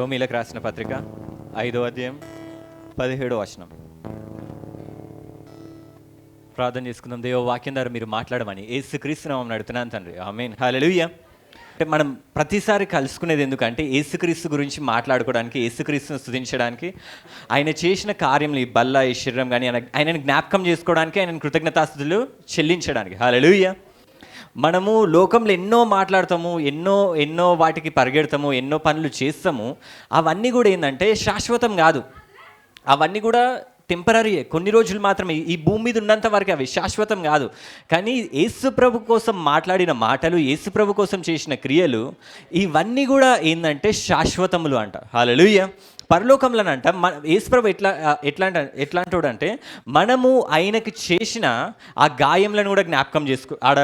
రోమీలకు రాసిన పత్రిక 5వ అధ్యాయం 17వ వచనం. ప్రార్థన చేసుకుందాం. దేవ వాక్యం ద్వారా మీరు మాట్లాడమని యేసుక్రీస్తు నామమున అడుగుతున్నాను తండ్రి. ఆమేన్. హల్లెలూయా. అంటే మనం ప్రతిసారి కలుసుకునేది ఎందుకంటే యేసుక్రీస్తు గురించి మాట్లాడుకోవడానికి, యేసుక్రీస్తును స్తుతించడానికి, ఆయన చేసిన కార్యములు, ఈ బల్ల, ఈ శరీరం కానీ ఆయనను జ్ఞాపకం చేసుకోవడానికి, ఆయనను కృతజ్ఞతాస్తుతులు చెల్లించడానికి. హల్లెలూయా. మనము లోకంలో ఎన్నో మాట్లాడతాము, ఎన్నో వాటికి పరిగెడతాము, ఎన్నో పనులు చేస్తాము. అవన్నీ కూడా ఏంటంటే శాశ్వతం కాదు. అవన్నీ కూడా టెంపరీ, కొన్ని రోజులు మాత్రమే. ఈ భూమి మీద ఉన్నంత వరకు అవి శాశ్వతం కాదు. కానీ యేసుప్రభు కోసం మాట్లాడిన మాటలు, యేసుప్రభు కోసం చేసిన క్రియలు, ఇవన్నీ కూడా ఏంటంటే శాశ్వతములు అంట. హల్లెలూయా. పరలోకంలోనంట యేసుప్రభు ఎట్లాంటోడంటే మనము ఆయనకి చేసిన ఆ గాయంలను కూడా జ్ఞాపకం ఆడ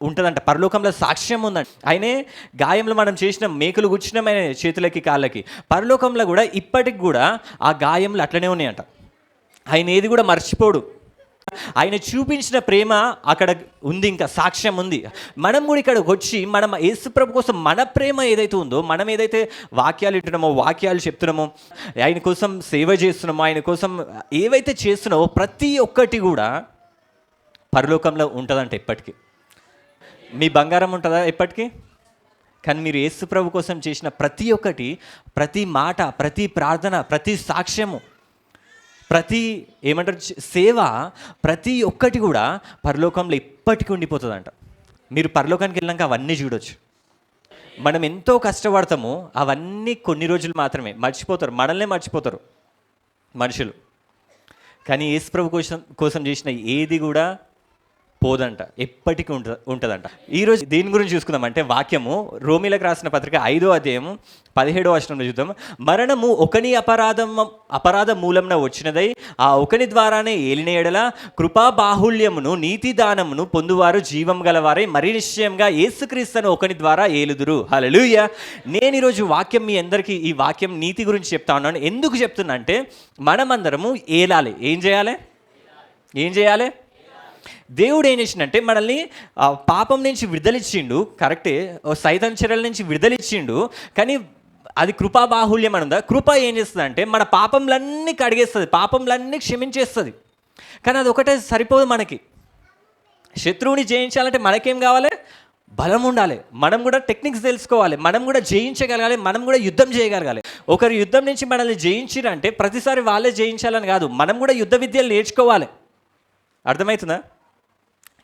ఉంటుందంట. పరలోకంలో సాక్ష్యం ఉందంట. ఆయనే గాయంలో మనం చేసిన మేకులు గుచ్చినమైన చేతులకి, కాళ్ళకి, పరలోకంలో కూడా ఇప్పటికి కూడా ఆ గాయములు అట్లనే ఉన్నాయంట. ఆయన ఏది కూడా మర్చిపోడు. ఆయన చూపించిన ప్రేమ అక్కడ ఉంది, ఇంకా సాక్ష్యం ఉంది. మనం కూడా ఇక్కడికి వచ్చి మనం యేసుప్రభు కోసం మన ప్రేమ ఏదైతే ఉందో, మనం ఏదైతే వాక్యాలు వింటున్నామో, వాక్యాలు చెప్తున్నామో, ఆయన కోసం సేవ చేస్తున్నామో, ఆయన కోసం ఏవైతే చేస్తున్నామో ప్రతి ఒక్కటి కూడా పరలోకంలో ఉంటుందంట ఎప్పటికీ. మీ బంగారం ఉంటుందా ఎప్పటికీ? కానీ మీరు యేసుప్రభు కోసం చేసిన ప్రతి ఒక్కటి, ప్రతి మాట, ప్రతి ప్రార్థన, ప్రతి సాక్ష్యము, ప్రతి సేవ, ప్రతి ఒక్కటి కూడా పరలోకంలో ఇప్పటికీ ఉండిపోతుందంట. మీరు పరలోకానికి వెళ్ళాక అవన్నీ చూడొచ్చు. మనం ఎంతో కష్టపడతాము, అవన్నీ కొన్ని రోజులు మాత్రమే. మర్చిపోతారు, మనల్నే మర్చిపోతారు మనుషులు. కానీ యేసుప్రభు కోసం చేసిన ఏది కూడా పోదంట, ఎప్పటికీ ఉంటుందంట. ఈరోజు దీని గురించి చూసుకుందామంటే వాక్యము రోమీలకు రాసిన పత్రిక 5వ అధ్యాయము 17వ వచనంలో చూద్దాం. మరణము ఒకని అపరాధ మూలంన వచ్చినదై ఆ ఒకని ద్వారానే ఏలిన ఎడల కృపా బాహుళ్యమును నీతి దానమును పొందువారు జీవం గలవారై మరి నిశ్చయంగా యేసుక్రీస్తును ఒకని ద్వారా ఏలుదురు. హల్లెలూయా. నేను ఈరోజు వాక్యం మీ అందరికీ ఈ వాక్యం నీతి గురించి చెప్తా ఉన్నాను. ఎందుకు చెప్తున్నా అంటే మనమందరము ఏలాలి. ఏం చేయాలి? దేవుడు ఏం చేసిండంటే మనల్ని పాపం నుంచి విడుదలిచ్చిండు. కరెక్టే, సైతాన్ చర్యల నుంచి విడుదలిచ్చిండు. కానీ అది కృపా బాహుళ్యం అని ఉందా? కృప ఏం చేస్తుంది అంటే మన పాపంలన్నీ కడిగేస్తుంది, పాపంలన్నీ క్షమించేస్తుంది. కానీ అది ఒకటే సరిపోదు. మనకి శత్రువుని జయించాలంటే మనకేం కావాలి? బలం ఉండాలి. మనం కూడా టెక్నిక్స్ తెలుసుకోవాలి, మనం కూడా జయించగలగాలి, మనం కూడా యుద్ధం చేయగలగాలి. ఒకరి యుద్ధం నుంచి మనల్ని జయించిరంటే ప్రతిసారి వాళ్ళే జయించాలని కాదు, మనం కూడా యుద్ధ విద్యలు నేర్చుకోవాలి. అర్థమవుతుందా?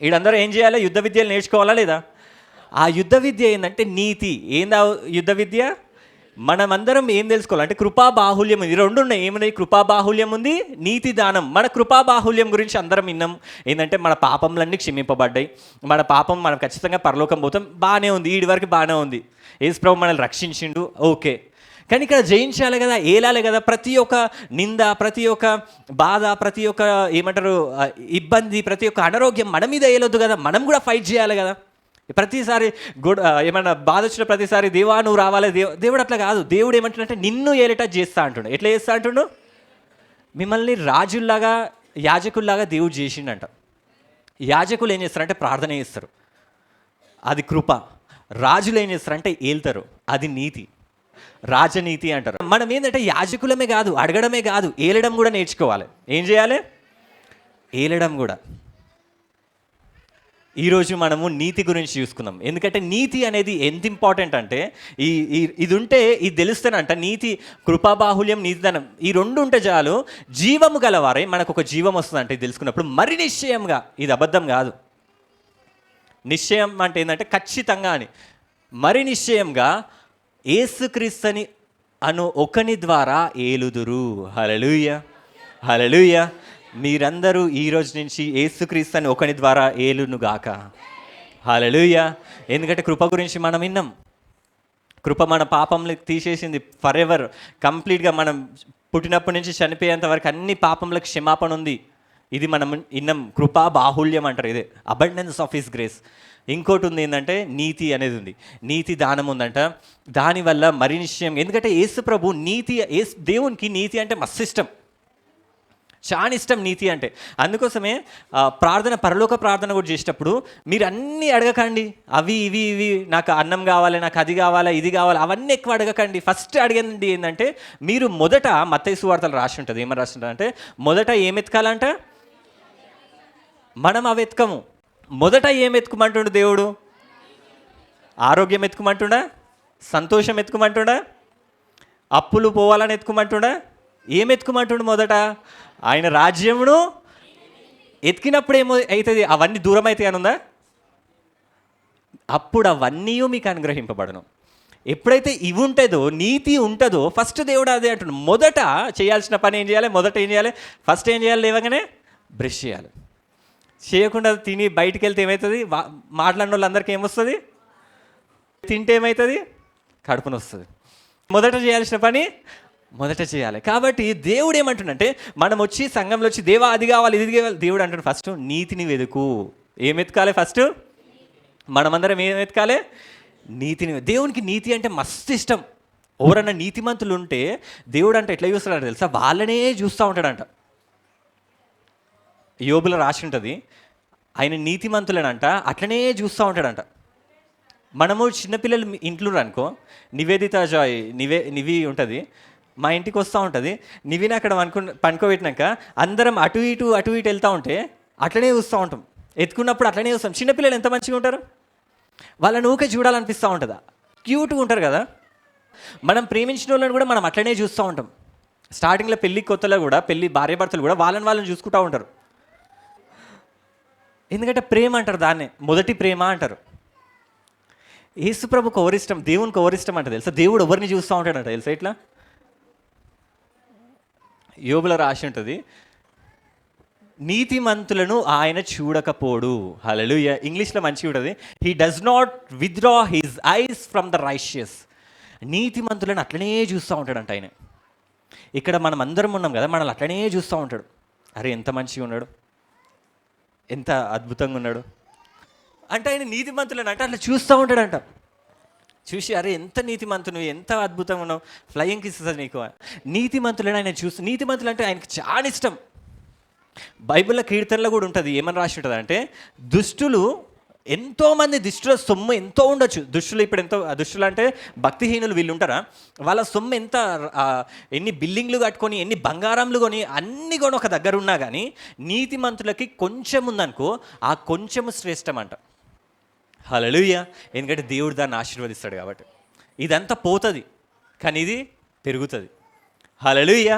వీళ్ళందరూ ఏం చేయాలి? యుద్ధ విద్యలు నేర్చుకోవాలా లేదా? ఆ యుద్ధ విద్య ఏంటంటే నీతి. ఏందా యుద్ధ విద్య? మనమందరం ఏం తెలుసుకోవాలంటే కృపా బాహుళ్యం ఉంది. రెండు ఉన్నాయి. ఏమున్నాయి? కృపా బాహుళ్యం ఉంది, నీతి దానం. మన కృపా బాహుళ్యం గురించి అందరం విన్నాం. ఏంటంటే మన పాపంలన్నీ క్షమింపబడ్డాయి, మన పాపం మనం ఖచ్చితంగా పరలోకం పోతాం. బాగానే ఉంది, వీడి వరకు బాగానే ఉంది. యేసుప్రభు మనల్ని రక్షించిండు, ఓకే. కానీ ఇక్కడ జయించాలి కదా, ఏలాలి కదా. ప్రతి ఒక్క నింద, ప్రతి ఒక్క బాధ, ప్రతి ఒక్క ఇబ్బంది, ప్రతి ఒక్క అనారోగ్యం మన మీద ఏలొద్దు కదా. మనం కూడా ఫైట్ చేయాలి కదా. ప్రతిసారి ఏమన్నా బాధ వచ్చిన ప్రతిసారి దేవా నువ్వు రావాలి. దేవుడు అట్లా కాదు. దేవుడు ఏమంటున్నాడంటే నిన్ను ఏలేట చేస్తా అంటుండు. ఎట్లా చేస్తా అంటుండు? మిమ్మల్ని రాజుల్లాగా, యాజకుల్లాగా దేవుడు చేసిండంట. యాజకులు ఏం చేస్తారంటే ప్రార్థన చేస్తారు, అది కృప. రాజులు ఏం చేస్తారంటే ఏల్తారు, అది నీతి, రాజనీతి అంటారు. మనం ఏంటంటే యాజకులమే కాదు, అడగడమే కాదు, ఏలడం కూడా నేర్చుకోవాలి. ఏం చేయాలి? ఏలడం కూడా. ఈరోజు మనము నీతి గురించి చూసుకుందాం. ఎందుకంటే నీతి అనేది ఎంత ఇంపార్టెంట్ అంటే ఇది ఉంటే, ఇది తెలుస్తేనంట నీతి, కృపాబాహుల్యం, నీతిధనం, ఈ రెండు ఉంటే చాలు. జీవము గలవారే, మనకు ఒక జీవం వస్తుందంటే ఇది తెలుసుకున్నప్పుడు మరి నిశ్చయంగా, ఇది అబద్ధం కాదు. నిశ్చయం అంటే ఏంటంటే ఖచ్చితంగా అని. మరి నిశ్చయంగా యేసుక్రీస్తుని అను ఒకని ద్వారా ఏలుదురు. హల్లెలూయా, హల్లెలూయా. మీరందరూ ఈరోజు నుంచి యేసుక్రీస్తుని ఒకని ద్వారా ఏలునుగాక. హల్లెలూయా. ఎందుకంటే కృప గురించి మనం విన్నాం. కృప మన పాపంలో తీసేసింది ఫర్ ఎవర్, కంప్లీట్గా. మనం పుట్టినప్పటి నుంచి చనిపోయేంత వరకు అన్ని పాపంలకు క్షమాపణ ఉంది. ఇది మనం విన్నాం. కృపా బాహుళ్యం అంటారు, ఇదే అబండెన్స్ ఆఫ్ హిస్ గ్రేస్. ఇంకోటి ఉంది ఏంటంటే నీతి అనేది ఉంది, నీతి దానం ఉందంట. దానివల్ల మరి నిశ్చయం. ఎందుకంటే యేసుప్రభు దేవునికి నీతి అంటే మస్తు ఇష్టం. చాలా ఇష్టం నీతి అంటే. అందుకోసమే ప్రార్థన, పరలోక ప్రార్థన కూడా చేసేటప్పుడు మీరు అన్నీ అడగకండి. అవి ఇవి ఇవి నాకు అన్నం కావాలి, నాకు అది కావాలా, ఇది కావాలి, అవన్నీ ఎక్కువ అడగకండి. ఫస్ట్ అడిగేది ఏంటంటే మీరు మొదట మత్తయి సువార్తలు రాసి ఉంటుంది. ఏమని రాసి ఉంటుంది అంటే మొదట ఏం ఎతకాలంట? మనం అవి ఎతకము. మొదట ఏం ఎత్తుకుమంటుండు దేవుడు? ఆరోగ్యం ఎత్తుకుమంటుండా? సంతోషం ఎత్తుకుమంటుండా? అప్పులు పోవాలని ఎత్తుకుమంటుండా? ఏం ఎత్తుకుమంటుండు? మొదట ఆయన రాజ్యమును ఎతికినప్పుడు ఏమో అవుతుంది, అవన్నీ దూరం అవుతాయి అని ఉందా? అప్పుడు అవన్నీ మీకు అనుగ్రహింపబడను. ఎప్పుడైతే ఇవి ఉంటుందో, నీతి ఉంటుందో, ఫస్ట్ దేవుడు అదే అంటుండు. మొదట చేయాల్సిన పని ఏం చేయాలి? మొదట ఏం చేయాలి? ఫస్ట్ ఏం చేయాలి? లేవగానే బ్రష్ చేయాలి. చేయకుండా తిని బయటికి వెళ్తే ఏమవుతుంది? మాట్లాడిన వాళ్ళందరికీ ఏమొస్తుంది? తింటే ఏమవుతుంది? కడుపున వస్తుంది. మొదట చేయాల్సిన పని మొదట చేయాలి. కాబట్టి దేవుడు ఏమంటుండంటే మనం వచ్చి సంఘంలో వచ్చి దేవా అది కావాలి, ఇది కావాలి, దేవుడు అంటాడు ఫస్ట్ నీతిని వెతుకు. ఏం వెతకాలి? ఫస్ట్ మనమందరం ఏం వెతకాలి? నీతిని. దేవునికి నీతి అంటే మస్తు ఇష్టం. ఎవరన్నా నీతిమంతులు ఉంటే దేవుడు అంటే ఎట్లా చూస్తాడంట తెలుసా? వాళ్ళనే చూస్తూ ఉంటాడంట. యోబులో రాసి ఉంటుంది, ఆయన నీతిమంతులనంట అట్లనే చూస్తూ ఉంటాడంట. మనము చిన్నపిల్లలు ఇంట్లో అనుకో, నివేదిత జాయ్ నివి ఉంటుంది, మా ఇంటికి వస్తూ ఉంటుంది. నివిని అక్కడ పనుకోబెట్టినాక అందరం అటు ఇటు వెళ్తూ ఉంటే అట్లనే చూస్తూ ఉంటాం. ఎత్తుకున్నప్పుడు అట్లనే చూస్తాం. చిన్నపిల్లలు ఎంత మంచిగా ఉంటారు, వాళ్ళని ఊకే చూడాలనిపిస్తూ ఉంటుందా? క్యూట్గా ఉంటారు కదా. మనం ప్రేమించిన వాళ్ళని కూడా మనం అట్లనే చూస్తూ ఉంటాం. స్టార్టింగ్లో పెళ్ళి కొత్తలో కూడా భార్యాభర్తలు కూడా వాళ్ళని చూసుకుంటూ ఉంటారు. ఎందుకంటే ప్రేమ అంటారు దాన్నే, మొదటి ప్రేమ అంటారు. యేసుప్రభుకి ఎవరిష్టం? దేవునికి ఎవరిష్టం అంటే తెలుసా? దేవుడు ఎవరిని చూస్తూ ఉంటాడంట తెలుసా? ఇట్లా యోబులో రాసి ఉంటుంది, నీతిమంతులను ఆయన చూడకపోడు. హల్లెలూయా. ఇంగ్లీష్లో మంచిగా ఉంటుంది, he does not withdraw his eyes from the righteous. నీతిమంతులను అట్లనే చూస్తూ ఉంటాడంట ఆయన. ఇక్కడ మనం అందరం ఉన్నాం కదా, మనల్ని అట్లనే చూస్తూ ఉంటాడు. అరే ఎంత మంచిగా ఉన్నాడు, ఎంత అద్భుతంగా ఉన్నాడు అంటే ఆయన నీతిమంతులను అంటే అట్లా చూస్తూ ఉంటాడంట. చూసి అరే ఎంత నీతిమంతును, ఎంత అద్భుతంగా ఉన్నావు, ఫ్లయింగ్ కిస్సెస్ నీకు. నీతిమంతులను ఆయన చూసి, నీతిమంతులు అంటే ఆయనకు చాలా ఇష్టం. బైబిల్లో కీర్తనలో కూడా ఉంటుంది, ఏమని రాసి ఉంటుంది అంటే దుష్టులు ఎంతోమంది, దుష్టుల సొమ్ము ఎంతో ఉండొచ్చు. దుష్టులు ఇప్పుడు దుష్టులు అంటే భక్తిహీనులు వీళ్ళు ఉంటారా, వాళ్ళ సొమ్ము ఎంత, ఎన్ని బిల్డింగ్లు కట్టుకొని, ఎన్ని బంగారంలు కొని, అన్ని కొని ఒక దగ్గర ఉన్నా కానీ నీతిమంతులకి కొంచెం ఉందనుకో, ఆ కొంచెము శ్రేష్టం అంట. హల్లెలూయా. ఎందుకంటే దేవుడు దాన్ని ఆశీర్వదిస్తాడు కాబట్టి. ఇదంతా పోతుంది కానీ ఇది పెరుగుతుంది. హల్లెలూయా,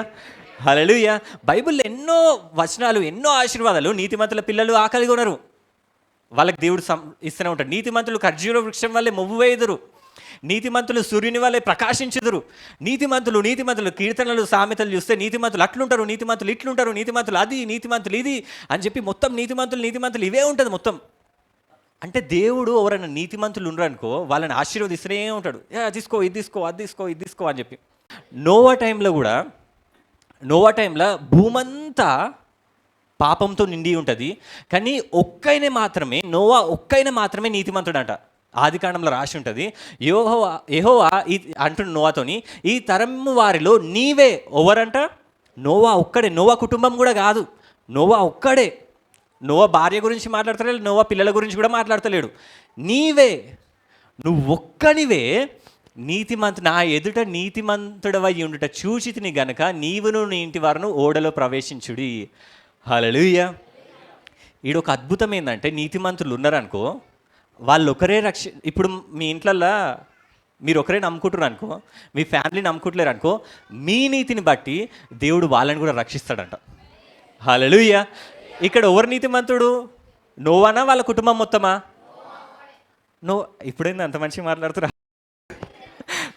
హల్లెలూయా. బైబిల్లో ఎన్నో వచనాలు, ఎన్నో ఆశీర్వాదాలు. నీతిమంతుల పిల్లలు ఆకలి కొనరు, వాళ్ళకి దేవుడు ఇస్తూనే ఉంటాడు. నీతిమంతులు ఖర్జూర వృక్షం వల్లే మొవ్వు వేయుదురు, నీతిమంతులు సూర్యుని వల్లే ప్రకాశించుదురు. నీతిమంతులు కీర్తనలు, సామెతలు చూస్తే నీతిమంతులు అట్లుంటారు, నీతిమంతులు ఇట్లుంటారు, నీతిమంతులు అది, నీతిమంతులు ఇది అని చెప్పి మొత్తం నీతిమంతులు ఇవే ఉంటుంది మొత్తం. అంటే దేవుడు ఎవరైనా నీతిమంతులు ఉండరనుకో, వాళ్ళని ఆశీర్వదిస్తూనే ఉంటాడు. తీసుకో, ఇది తీసుకో, అది తీసుకో, ఇది తీసుకో అని చెప్పి. నోవా టైంలో భూమంతా పాపంతో నిండి ఉంటుంది, కానీ నోవా ఒక్కైన మాత్రమే నీతిమంతుడంట. ఆదికాండంలో రాసి ఉంటుంది, యెహోవా అంటున్న నోవాతోని, ఈ తరము వారిలో నీవే ఎవరంట? నోవా ఒక్కడే. నోవా కుటుంబం కూడా కాదు, నోవా ఒక్కడే. నోవా భార్య గురించి మాట్లాడతలేడు, నోవా పిల్లల గురించి కూడా మాట్లాడతలేడు. నువ్వు ఒక్కనివే నా ఎదుట నీతిమంతుడవై ఉండుట చూచితిని గనక నీవును నీ ఇంటి వారును ఓడలో ప్రవేశించుడి. హల్లెలూయా. ఈడొక అద్భుతం ఏంటంటే, నీతిమంతులు ఉన్నారనుకో, వాళ్ళు ఒకరే ఇప్పుడు మీ ఇంట్లల్లో మీరు ఒకరే నమ్ముకుంటారు అనుకో, మీ ఫ్యామిలీ నమ్ముకుంటలేరు అనుకో, మీ నీతిని బట్టి దేవుడు వాళ్ళని కూడా రక్షిస్తాడంట. హల్లెలూయా. ఇక్కడ ఎవరు నీతిమంతుడు? నోవానా వాళ్ళ కుటుంబం మొత్తమా? ఇప్పుడైంది అంత మంచిగా మాట్లాడుతురా?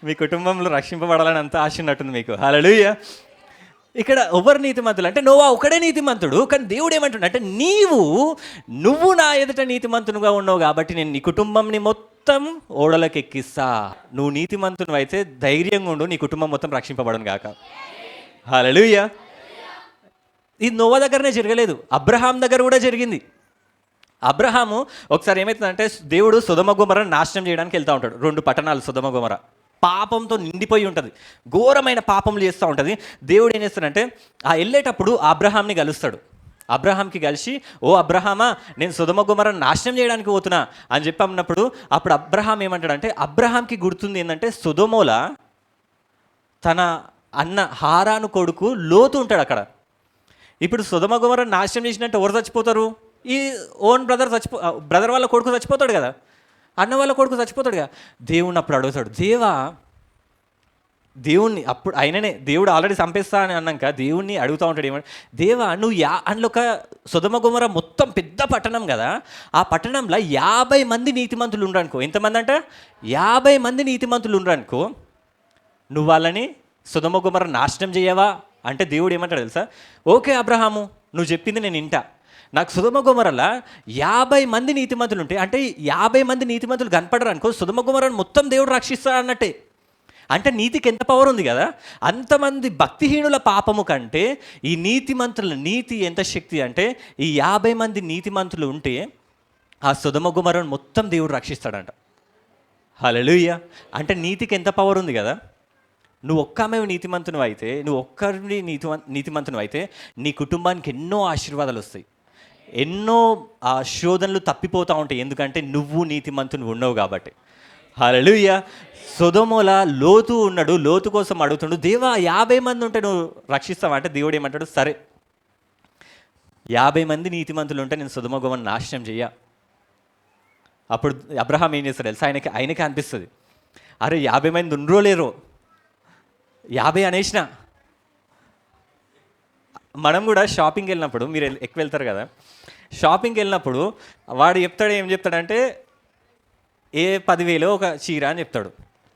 మీ కుటుంబంలో రక్షింపబడాలని అంత ఆశ ఉన్నట్టుంది మీకు. హల్లెలూయా. ఇక్కడ ఎవరు నీతిమంతులు అంటే నోవా ఒకడే నీతిమంతుడు. కానీ దేవుడు ఏమంటున్నా అంటే నువ్వు నా ఎదుట నీతిమంతునుగా ఉన్నావు కాబట్టి నేను నీ కుటుంబంని మొత్తం ఓడలకు ఎక్కిస్తా. నువ్వు నీతిమంతును అయితే ధైర్యంగా ఉండు, నీ కుటుంబం మొత్తం రక్షింపబడను గాక. హల్లెలూయా. ఇది నోవా దగ్గరనే జరగలేదు, అబ్రహాం దగ్గర కూడా జరిగింది. అబ్రహాము ఒకసారి ఏమవుతుందంటే, దేవుడు సొదొమ గొమొర్రా నాశనం చేయడానికి వెళ్తూ ఉంటాడు. 2 పట్టణాలు సొదొమ గొమొర్రా పాపంతో నిండిపోయి ఉంటుంది, ఘోరమైన పాపములు చేస్తూ ఉంటుంది. దేవుడు ఏం చేస్తాడంటే వెళ్ళేటప్పుడు అబ్రహాంని కలుస్తాడు. అబ్రహాంకి కలిసి, ఓ అబ్రహామా, నేను సొదొమ గొమొర్రాను నాశనం చేయడానికి పోతున్నా అని చెప్పి అన్నప్పుడు అప్పుడు అబ్రహాం ఏమంటాడంటే, అబ్రహాంకి గుర్తుంది ఏంటంటే సొదొమలో తన అన్న హారాను కొడుకు లోతు ఉంటాడు అక్కడ. ఇప్పుడు సొదొమ గొమొర్రాను నాశనం చేసినట్టు ఎవరు చచ్చిపోతారు? ఈ ఓన్ బ్రదర్ వాళ్ళ కొడుకు చచ్చిపోతాడు కదా, అన్న వాళ్ళ కొడుకు చచ్చిపోతాడు కదా. దేవుణ్ణి అప్పుడు అడుగుతాడు, దేవుణ్ణి అప్పుడు ఆయననే దేవుడు ఆల్రెడీ చంపేస్తా అని అన్నాక దేవుణ్ణి అడుగుతూ ఉంటాడు, ఏమంటే దేవా నువ్వు అందులో ఒక సొదొమ గొమొర్రా మొత్తం పెద్ద పట్టణం కదా, ఆ పట్టణంలో 50 మంది నీతిమంతులు ఉండరనుకో. ఎంతమంది అంట? 50 మంది నీతిమంతులు ఉండరనుకో, నువ్వు వాళ్ళని సొదొమ గొమొర్రా నాశనం చేయవా అంటే దేవుడు ఏమంటాడు తెలుసా? ఓకే అబ్రహాము, నువ్వు చెప్పింది నేను వింటా. నాకు సొదొమ గొమొర్రాలో 50 మంది నీతిమంతులు ఉంటే, అంటే 50 మంది నీతిమంతులు కనపడరు అనుకో, సొదొమ గొమొర్రాను మొత్తం దేవుడు రక్షిస్తాడు అన్నట్టే. అంటే నీతికి ఎంత పవర్ ఉంది కదా. అంతమంది భక్తిహీనుల పాపము కంటే ఈ నీతిమంతుల నీతి ఎంత శక్తి అంటే, ఈ 50 మంది నీతిమంతులు ఉంటే ఆ సొదొమ గొమొర్రాను మొత్తం దేవుడు రక్షిస్తాడంట. హల్లెలూయా. అంటే నీతికి ఎంత పవర్ ఉంది కదా. నువ్వు ఒక్కమే నీతిమంతును అయితే, నువ్వు ఒక్కరిని నీతిమంతును అయితే నీ కుటుంబానికి ఎన్నో ఆశీర్వాదాలు వస్తాయి, ఎన్నో శోధనలు తప్పిపోతూ ఉంటాయి. ఎందుకంటే నువ్వు నీతిమంతుని ఉన్నావు కాబట్టి. హల్లెలూయా. సొదొమలో లోతు ఉన్నాడు, లోతు కోసం అడుగుతుండు, దేవా 50 మంది ఉంటే నువ్వు రక్షిస్తావా అంటే దేవుడు ఏమంటాడు, సరే 50 మంది నీతిమంతులు ఉంటే నేను సొదొమ గొమొర్రాను నాశనం చెయ్య. అప్పుడు అబ్రహాం ఏం చేస్తాడు తెలుసా? ఆయనకే అనిపిస్తుంది, అరే 50 మంది ఉండరో లేరో, 50 అనేసిన. మనం కూడా షాపింగ్కి వెళ్ళినప్పుడు, మీరు ఎక్కువ వెళ్తారు కదా, షాపింగ్కి వెళ్ళినప్పుడు వాడు ఏం చెప్తాడంటే 10,000 ఒక చీర అని చెప్తాడు,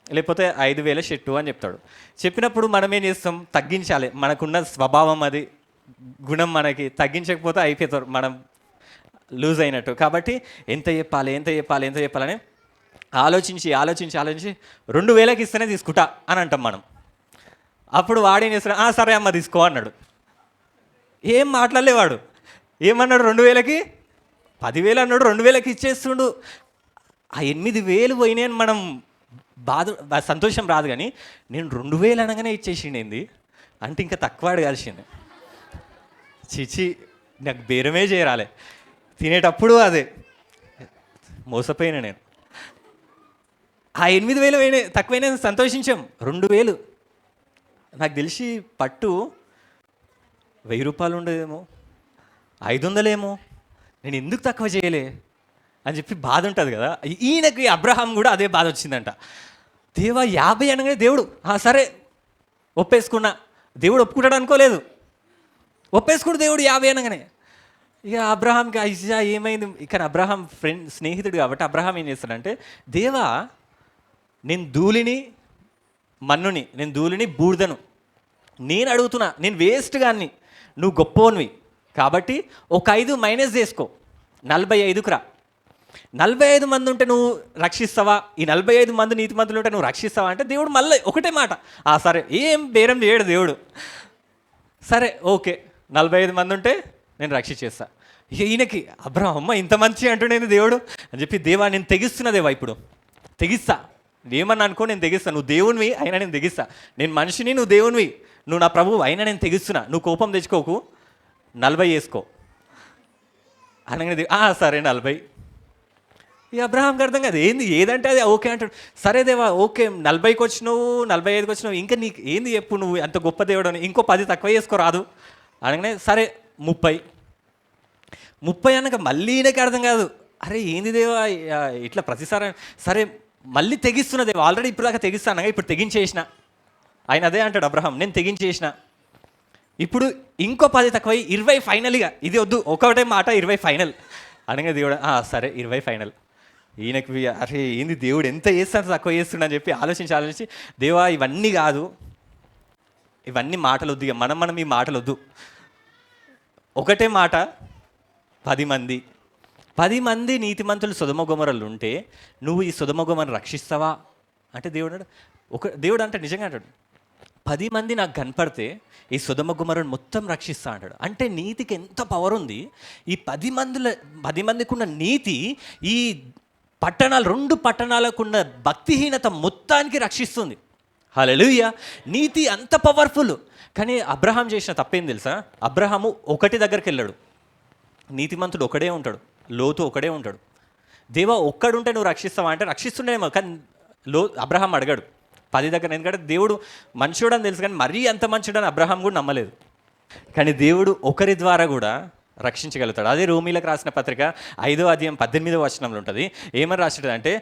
లేకపోతే 5,000 షర్టు అని చెప్తాడు. చెప్పినప్పుడు మనం ఏం చేస్తాం? తగ్గించాలి. మనకున్న స్వభావం అది, గుణం మనకి తగ్గించకపోతే అయిపోతారు, మనం లూజ్ అయినట్టు. కాబట్టి ఎంత చెప్పాలని ఆలోచించి 2,000కి ఇస్తేనే తీసుకుంటా అని అంటాం మనం. అప్పుడు వాడేం చేస్తాడు, సరే అమ్మ తీసుకో అన్నాడు. ఏం మాట్లాడలేవాడు, ఏమన్నాడు? 2,000కి 10,000 అన్నాడు, 2,000కి ఇచ్చేస్తుండు. ఆ 8,000 పోయినాయని మనం సంతోషం రాదు, కానీ నేను 2,000 అనగానే ఇచ్చేసిండేంది అంటే ఇంకా తక్కువ అడగాల్సింది. చిచి, నాకు బేరమే చేయరాలే. తినేటప్పుడు అదే మోసపోయినా నేను. ఆ 8,000 పోయినాయి, తక్కువైనా సంతోషించాం. 2,000 నాకు తెలిసి పట్టు 1,000 రూపాయలు ఉండేదేమో, 500 ఏమో. నేను ఎందుకు తక్కువ చేయలే అని చెప్పి బాధ ఉంటుంది కదా. ఈయనకి అబ్రహాం కూడా అదే బాధ వచ్చిందంట. దేవా 50 అనగానే దేవుడు సరే ఒప్పేసుకున్నా. దేవుడు ఒప్పుకుంటాడు అనుకోలేదు, ఒప్పేసుకుడు దేవుడు 50 అనగానే. ఇక అబ్రహాంకి అయ్యా ఏమైంది. ఇక్కడ అబ్రహాం స్నేహితుడు కాబట్టి అబ్రహాం ఏం చేస్తాడంటే, దేవా నేను ధూళిని బూడిదను, నేను అడుగుతున్నా, నేను వేస్ట్ గాన్ని, నువ్వు గొప్పవనివి కాబట్టి ఒక 5 మైనస్ చేసుకో, 45కు రా. 45 మంది ఉంటే నువ్వు రక్షిస్తావా? ఈ 45 మంది నీతిమంతులు ఉంటే నువ్వు రక్షిస్తావా అంటే దేవుడు మళ్ళీ ఒకటే మాట, సరే. ఏం బేరం చేయడు దేవుడు. సరే ఓకే, 45 మంది ఉంటే నేను రక్షించేస్తా. ఈయనకి అబ్రహమ్మ ఇంత మంచి అంటుండేది దేవుడు అని చెప్పి, దేవా నేను తెగిస్తున్నా, దేవా ఇప్పుడు తెగిస్తా, ఏమన్నా అనుకో, నేను తెగిస్తా. నువ్వు దేవునివి అయినా నేను తెగిస్తా. నేను మనిషిని, నువ్వు దేవునివి, నువ్వు నా ప్రభువు అయినా నేను తెగిస్తున్నా. నువ్వు కోపం తెచ్చుకోకు, 40 వేసుకో అనగానే సరే 40. ఇక అబ్రహాంకి అర్థం కాదు, ఏదంటే అది ఓకే అంటాడు. సరే దేవా ఓకే, 40కి వచ్చినావు, 45కి వచ్చినావు, ఇంకా నీకు ఏంది చెప్పు, నువ్వు అంత గొప్ప దేవుడు అని, ఇంకో 10 తక్కువ చేసుకోరాదు అనగానే సరే 30 అనక మళ్ళీ ఈయనకి అర్థం కాదు, అరే ఏంది దేవా ఇట్లా ప్రతిసారి. సరే మళ్ళీ తెగిస్తున్నా దేవా, ఆల్రెడీ ఇప్పుడు దాకా తెగిస్తాను, ఇప్పుడు తెగించేసిన. ఆయన అదే అంటాడు అబ్రహాం, నేను తెగించేసిన, ఇప్పుడు ఇంకో 10 తక్కువ 20 ఫైనల్గా, ఇది వద్దు, ఒకటే మాట 20 ఫైనల్ అనగా దేవుడు సరే 20 ఫైనల్. ఈయనకి అరే ఏంది దేవుడు ఎంత చేస్తాను తక్కువ చేస్తుండని చెప్పి ఆలోచించి దేవా ఇవన్నీ కాదు, ఇవన్నీ మాటలు వద్దు, మనం ఈ మాటలు వద్దు, ఒకటే మాట, 10 మంది నీతిమంతులు సొదొమ గొమొర్రాలు ఉంటే నువ్వు ఈ సొదొమ గొమొర్రాను రక్షిస్తావా అంటే దేవుడు అంటే నిజంగా అంటాడు, 10 మంది నాకు కనపడితే ఈ సొదొమ గొమొర్రాను మొత్తం రక్షిస్తా అంటాడు. అంటే నీతికి ఎంత పవర్ ఉంది. ఈ 10 మందికి ఉన్న నీతి ఈ పట్టణాలు 2 పట్టణాలకున్న భక్తిహీనత మొత్తానికి రక్షిస్తుంది. హల్లెలూయా. నీతి అంత పవర్ఫుల్. కానీ అబ్రహాం చేసిన తప్పేం తెలుసా? అబ్రహాము ఒకటి దగ్గరికి వెళ్ళాడు. నీతిమంతుడు ఒకడే ఉంటాడు, లోతు ఒకడే ఉంటాడు. దేవా ఒక్కడుంటే నువ్వు రక్షిస్తావా అంటే రక్షిస్తుండేమో, కానీ అబ్రహాం అడగాడు 10 దగ్గర. ఎందుకంటే దేవుడు మంచోడని తెలుసు, కానీ మరీ అంత మంచోడని అబ్రహాం కూడా నమ్మలేదు. కానీ దేవుడు ఒకరి ద్వారా కూడా రక్షించగలుగుతాడు. అదే రోమీలకు రాసిన పత్రిక 5వ అధ్యాయం 18వ వచనంలో ఉంటుంది. ఏమని రాసినది అంటే,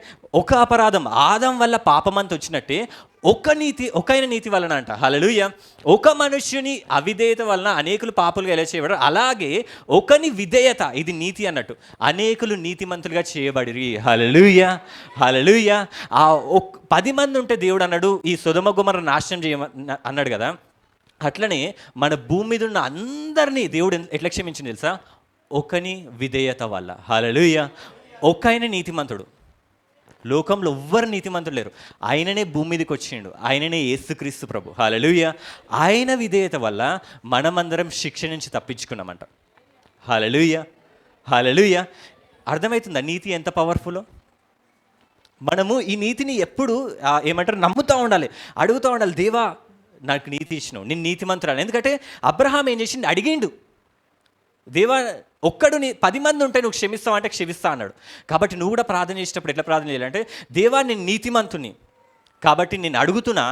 ఒక అపరాధం ఆదం వల్ల పాపమంత వచ్చినట్టే ఒకైన నీతి వలన అంట. హల్లెలూయా. ఒక మనుష్యుని అవిధేయత వలన అనేకులు పాపులుగా ఎలా చేయబడారు, అలాగే ఒకని విధేయత, ఇది నీతి అన్నట్టు, అనేకులు నీతిమంతులుగా చేయబడిరి. హల్లెలూయా, హల్లెలూయా. ఆ 10 మంది ఉంటే దేవుడు అన్నాడు ఈ సొదొమ గొమొర్రా నాశనం అన్నాడు కదా. అట్లనే మన భూమి మీద ఉన్న అందరినీ దేవుడు ఎట్లా క్షమించింది తెలుసా? ఒకని విధేయత వల్ల. హల్లెలూయా. ఒకైన నీతిమంతుడు. లోకంలో ఎవ్వరు నీతిమంతుడు లేరు. ఆయననే భూమి మీదకి వచ్చిండు. ఆయననే యేసుక్రీస్తు ప్రభు. హల్లెలూయా. ఆయన విధేయత వల్ల మనమందరం శిక్ష నుంచి తప్పించుకున్నామంట. హల్లెలూయా, హల్లెలూయా. అర్థమవుతుందా నీతి ఎంత పవర్ఫుల్లో? మనము ఈ నీతిని ఎప్పుడు ఏమంటారు నమ్ముతూ ఉండాలి, అడుగుతూ ఉండాలి. దేవా నాకు నీతి ఇచ్చినావు, నేను నీతిమంతురాలు. ఎందుకంటే అబ్రహాం ఏం చేసిండు, అడిగిండు, దేవా ఒక్కడు 10 మంది ఉంటే నువ్వు క్షమిస్తావు అంటే క్షమిస్తా అన్నాడు. కాబట్టి నువ్వు కూడా ప్రార్థన చేసేటప్పుడు ఎట్లా ప్రార్థన చేయాలంటే, దేవా నేను నీతిమంతుని కాబట్టి నేను అడుగుతున్నా,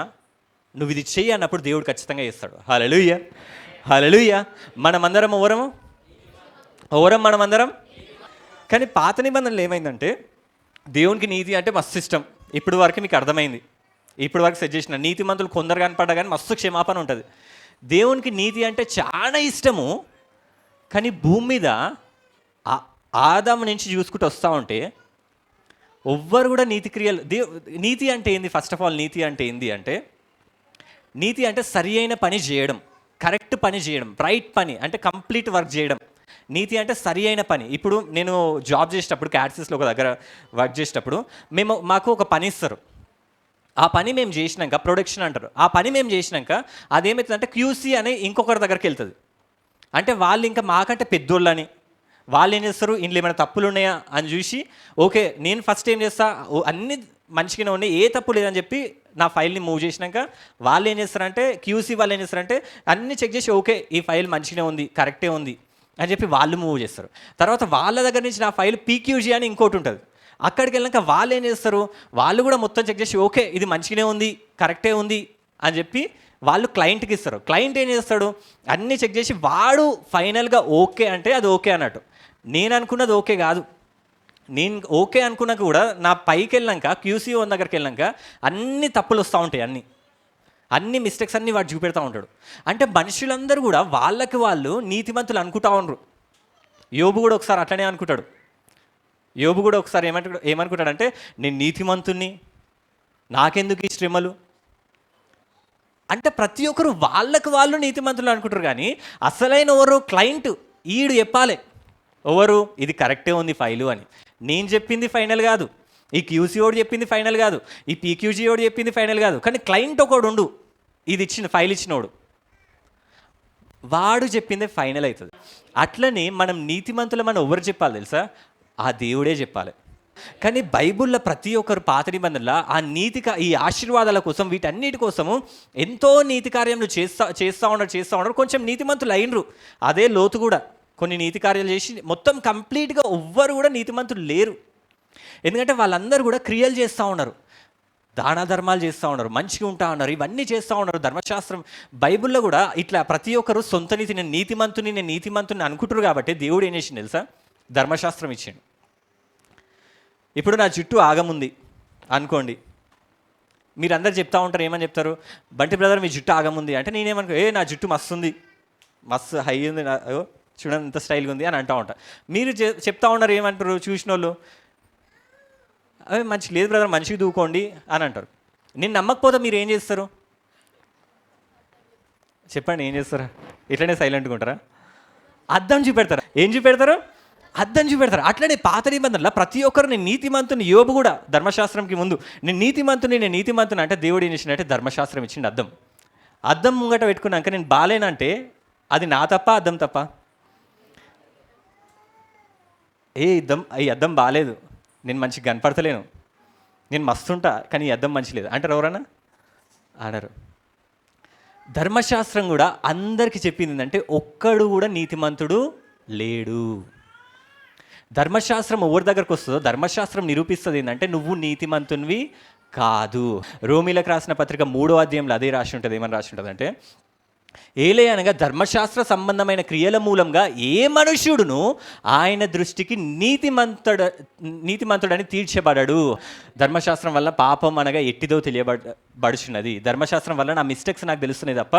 నువ్వు ఇది చెయ్యి అన్నప్పుడు దేవుడు ఖచ్చితంగా చేస్తాడు. హల్లెలూయా, హల్లెలూయా. మనమందరం ఓవరం మనమందరం. కానీ పాత నిబంధనలు ఏమైందంటే, దేవునికి నీతి అంటే మస్తు ఇష్టం. ఇప్పుడు వరకు మీకు అర్థమైంది, ఇప్పుడు వరకు సెట్ చేసిన నీతిమంతులు కొందరు కనపడ్డా కానీ మస్తు క్షమాపణ ఉంటుంది. దేవునికి నీతి అంటే చాలా ఇష్టము. కానీ భూమి మీద ఆదాము నుంచి చూసుకుంటూ వస్తూ ఉంటే ఎవ్వరు కూడా నీతి క్రియలు నీతి అంటే ఏంది? ఫస్ట్ ఆఫ్ ఆల్ నీతి అంటే ఏంది అంటే, నీతి అంటే సరి అయిన పని చేయడం, కరెక్ట్ పని చేయడం, రైట్ పని అంటే కంప్లీట్ వర్క్ చేయడం. నీతి అంటే సరి అయిన పని. ఇప్పుడు నేను జాబ్ చేసేటప్పుడు క్యాట్సిస్లో ఒక దగ్గర వర్క్ చేసేటప్పుడు మాకు ఒక పని ఇస్తారు. ఆ పని మేము చేసినాక ప్రొడక్షన్ అంటారు. ఆ పని మేము చేసినాక అదేమవుతుందంటే క్యూసీ అనే ఇంకొకరి దగ్గరికి వెళ్తుంది. అంటే వాళ్ళు ఇంకా మాకంటే పెద్దోళ్ళని వాళ్ళు ఏం చేస్తారు, ఇంట్లో ఏమైనా తప్పులు ఉన్నాయా అని చూసి, ఓకే నేను ఫస్ట్ ఏం చేస్తా, అన్ని మంచిగానే ఉన్నాయి, ఏ తప్పు లేదని చెప్పి నా ఫైల్ని మూవ్ చేసినాక వాళ్ళు ఏం చేస్తారంటే, క్యూసీ వాళ్ళు ఏం చేస్తారంటే అన్నీ చెక్ చేసి, ఓకే ఈ ఫైల్ మంచిగానే ఉంది, కరెక్టే ఉంది అని చెప్పి వాళ్ళు మూవ్ చేస్తారు. తర్వాత వాళ్ళ దగ్గర నుంచి నా ఫైల్ పీక్యూజీ అని ఇంకోటి ఉంటుంది. అక్కడికి వెళ్ళాక వాళ్ళు ఏం చేస్తారు, వాళ్ళు కూడా మొత్తం చెక్ చేసి, ఓకే ఇది మంచిగానే ఉంది, కరెక్టే ఉంది అని చెప్పి వాళ్ళు క్లయింట్కి ఇస్తారు. క్లయింట్ ఏం చేస్తాడు, అన్నీ చెక్ చేసి వాడు ఫైనల్గా ఓకే అంటే అది ఓకే అన్నట్టు. నేను అనుకున్నది ఓకే కాదు. నేను ఓకే అనుకున్నాక కూడా నా పైకి వెళ్ళాక క్యూసీ వన్ దగ్గరికి వెళ్ళాక అన్ని తప్పులు వస్తూ ఉంటాయి, అన్ని మిస్టేక్స్ అన్నీ వాడు చూపెడతా ఉంటాడు. అంటే మనుషులందరూ కూడా వాళ్ళకి వాళ్ళు నీతిమంతులు అనుకుంటా ఉండరు. యోబు కూడా ఒకసారి అట్లనే అనుకుంటాడు. యోబు కూడా ఒకసారి ఏమనుకుంటాడంటే, నేను నీతిమంతుణ్ణి, నాకెందుకు ఈ శ్రమలు అంటే. ప్రతి ఒక్కరు వాళ్ళకు వాళ్ళు నీతిమంతులు అనుకుంటారు. కానీ అసలైన ఎవరు క్లయింట్, ఈడు చెప్పాలి ఎవరు ఇది కరెక్టే ఉంది ఫైలు అని. నేను చెప్పింది ఫైనల్ కాదు, ఈ క్యూసీ ఓడు చెప్పింది ఫైనల్ కాదు, ఈ పీక్యూజీ ఓడు చెప్పింది ఫైనల్ కాదు. కానీ క్లయింట్ ఒకడు ఉండు, ఇది ఇచ్చిన ఫైల్ ఇచ్చినోడు, వాడు చెప్పిందే ఫైనల్ అవుతుంది. అట్లనే మనం నీతిమంతులమని ఎవరు చెప్పాలి తెలుసా? ఆ దేవుడే చెప్పాలి. కానీ బైబుల్లో ప్రతి ఒక్కరు పాత నిబంధనలో ఆ ఈ ఆశీర్వాదాల కోసం, వీటన్నిటి కోసము ఎంతో నీతి కార్యములు చేస్తూ ఉన్నారు. కొంచెం నీతిమంతులు అయినరు. అదే లోతు కూడా కొన్ని నీతి కార్యాలు చేసి మొత్తం కంప్లీట్గా ఎవ్వరు కూడా నీతిమంతులు లేరు. ఎందుకంటే వాళ్ళందరూ కూడా క్రియలు చేస్తూ ఉన్నారు, దాన ధర్మాలు చేస్తూ ఉన్నారు, మంచిగా ఉంటా ఉన్నారు, ఇవన్నీ చేస్తూ ఉన్నారు. ధర్మశాస్త్రం బైబిల్లో కూడా ఇట్లా ప్రతి ఒక్కరు సొంత నీతి, నేను నీతిమంతుని అనుకుంటారు. కాబట్టి దేవుడు ఏం చేసిండు తెలుసా? ధర్మశాస్త్రం ఇచ్చిండు. ఇప్పుడు నా జుట్టు ఆగముంది అనుకోండి, మీరందరూ చెప్తా ఉంటారు, ఏమని చెప్తారు, బంటి బ్రదర్ మీ జుట్టు ఆగముంది అంటే నేనేమనుకో, నా జుట్టు మస్తు ఉంది, మస్తు హై ఉంది, చూడండి ఎంత స్టైల్గా ఉంది అని అంటూ ఉంటా. మీరు చెప్తా ఉన్నారు, ఏమంటారు చూసిన వాళ్ళు, అవి మంచి లేదు బ్రదర్ మంచిగా దూకోండి అని అంటారు. నేను నమ్మకపోతే మీరు ఏం చేస్తారు చెప్పండి, ఏం చేస్తారా? ఇట్లనే సైలెంట్గా ఉంటారా? అద్దం చూపెడతారా? ఏం చూపెడతారు? అద్దం చూపెడతారు. అట్లనే పాత నిబంధనలో ప్రతి ఒక్కరు నేను నీతిమంతుని, యోబు కూడా ధర్మశాస్త్రంకి ముందు నేను నీతిమంతుని అంటే దేవుడు ఏం చేసిందంటే ధర్మశాస్త్రం ఇచ్చిండు. అద్దం ముంగట పెట్టుకున్నాక నేను బాలేనంటే అది నా తప్ప, అద్దం తప్ప? ఈ అద్దం బాలేదు, నేను మంచిగా కనపడతలేను, నేను మస్తుంటా కానీ ఈ అద్దం మంచి లేదు అంటారు ఎవరన్నా? అనరు. ధర్మశాస్త్రం కూడా అందరికీ చెప్పింది ఏంటంటే ఒక్కడు కూడా నీతిమంతుడు లేడు. ధర్మశాస్త్రం ఎవరి దగ్గరకు వస్తుందో ధర్మశాస్త్రం నిరూపిస్తుంది ఏంటంటే నువ్వు నీతిమంతునివి కాదు. రోమీలకు రాసిన పత్రిక 3వ అధ్యాయంలో అదే రాసి ఉంటుంది. ఏమని రాసి ఉంటుంది అంటే, ఏలే అనగా ధర్మశాస్త్ర సంబంధమైన క్రియల మూలంగా ఏ మనుష్యుడును ఆయన దృష్టికి నీతిమంతుడని తీర్చబడడు. ధర్మశాస్త్రం వల్ల పాపం అనగా ఎట్టిదో తెలియబడుచున్నది. ధర్మశాస్త్రం వల్ల నా మిస్టేక్స్ నాకు తెలుస్తున్నాయి తప్ప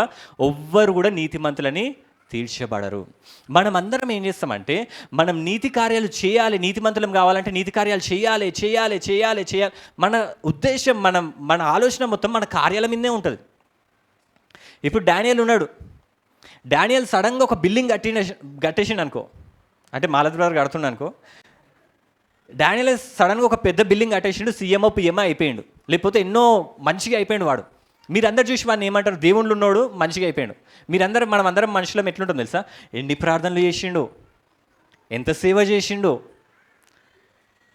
ఎవ్వరు కూడా నీతిమంతులని తీర్చబడరు. మనం అందరం ఏం చేస్తామంటే మనం నీతి కార్యాలు చేయాలి, నీతిమంతులం కావాలంటే నీతి కార్యాలు చేయాలి చేయాలి చేయాలి చేయాలి. మన ఉద్దేశం, మన ఆలోచన మొత్తం మన కార్యాల మీదే ఉంటుంది. ఇప్పుడు డానియల్ ఉన్నాడు. డానియల్ సడన్గా ఒక బిల్డింగ్ కట్టేసిండు అనుకో, అంటే మాలద్వార్ కడుతుండ అనుకో. డానియల్ సడన్గా ఒక పెద్ద బిల్డింగ్ కట్టేసిండు, సీఎంఓ పిఎంఓ అయిపోయిండు, లేకపోతే ఎన్నో మంచిగా అయిపోయిండు వాడు. మీరందరూ చూసి వాడిని ఏమంటారు? దేవుళ్ళు ఉన్నాడు, మంచిగా అయిపోయాడు. మనం అందరం మనుషులం ఎట్లుంటుందో తెలుసా? ఎన్ని ప్రార్థనలు చేసిండో, ఎంత సేవ చేసిండో,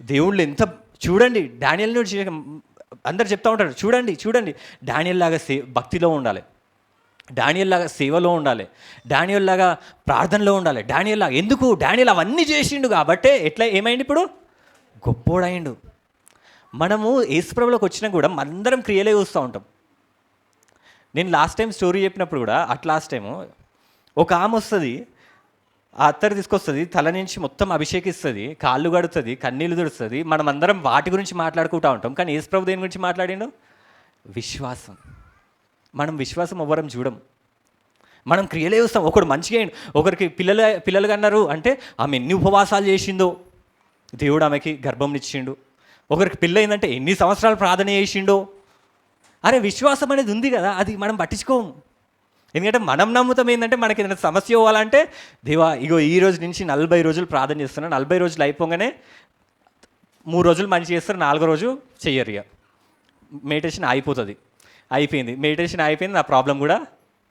దేవుళ్ళు ఎంత చూడండి. డానియల్ అందరు చెప్తా ఉంటారు, చూడండి డానియల్ లాగా భక్తిలో ఉండాలి, డానియల్ లాగా సేవలో ఉండాలి, డానియల్ లాగా ప్రార్థనలో ఉండాలి, డానియల్ లాగా. ఎందుకు? డానియల్ అవన్నీ చేసిండు కాబట్టే ఏమైంది? ఇప్పుడు గొప్పోడైండు. మనము యేసుప్రభులోకి వచ్చినా కూడా మనందరం క్రియలే చూస్తూ ఉంటాం. నేను లాస్ట్ టైం స్టోరీ చెప్పినప్పుడు కూడా లాస్ట్ టైము ఒక ఆమె వస్తుంది, ఆ అత్తరు తీసుకొస్తుంది, తల నుంచి మొత్తం అభిషేకిస్తుంది, కాళ్ళు కడుతుంది, కన్నీళ్ళు తుడుస్తుంది. మనం అందరం వాటి గురించి మాట్లాడుకుంటూ ఉంటాం. కానీ యేసుప్రభు దేని గురించి మాట్లాడిండు? విశ్వాసం. మనం విశ్వాసం ఎవ్వరం చూడం, మనం క్రియలే చూస్తాం. ఒకడు మంచిగా అయ్యిండు, ఒకరికి పిల్లలు కన్నారు అంటే ఆమె ఎన్ని ఉపవాసాలు చేసిందో దేవుడు ఆమెకి గర్భంనిచ్చిండు. ఒకరికి పిల్లయిందంటే ఎన్ని సంవత్సరాలు ప్రార్థన చేసిండో. అరే విశ్వాసం అనేది ఉంది కదా, అది మనం పట్టించుకోము. ఎందుకంటే మనం నమ్ముతాం ఏంటంటే మనకి ఏదైనా సమస్య అవ్వాలంటే దేవా ఇగో ఈ రోజు నుంచి 40 రోజులు ప్రార్థన చేస్తున్నాను, 40 రోజులు అయిపోగానే 3 రోజులు మంచి చేస్తారు, 4వ రోజు చెయ్యరు. ఇక మెడిటేషన్ అయిపోయింది, మెడిటేషన్ అయిపోయింది, నా ప్రాబ్లం కూడా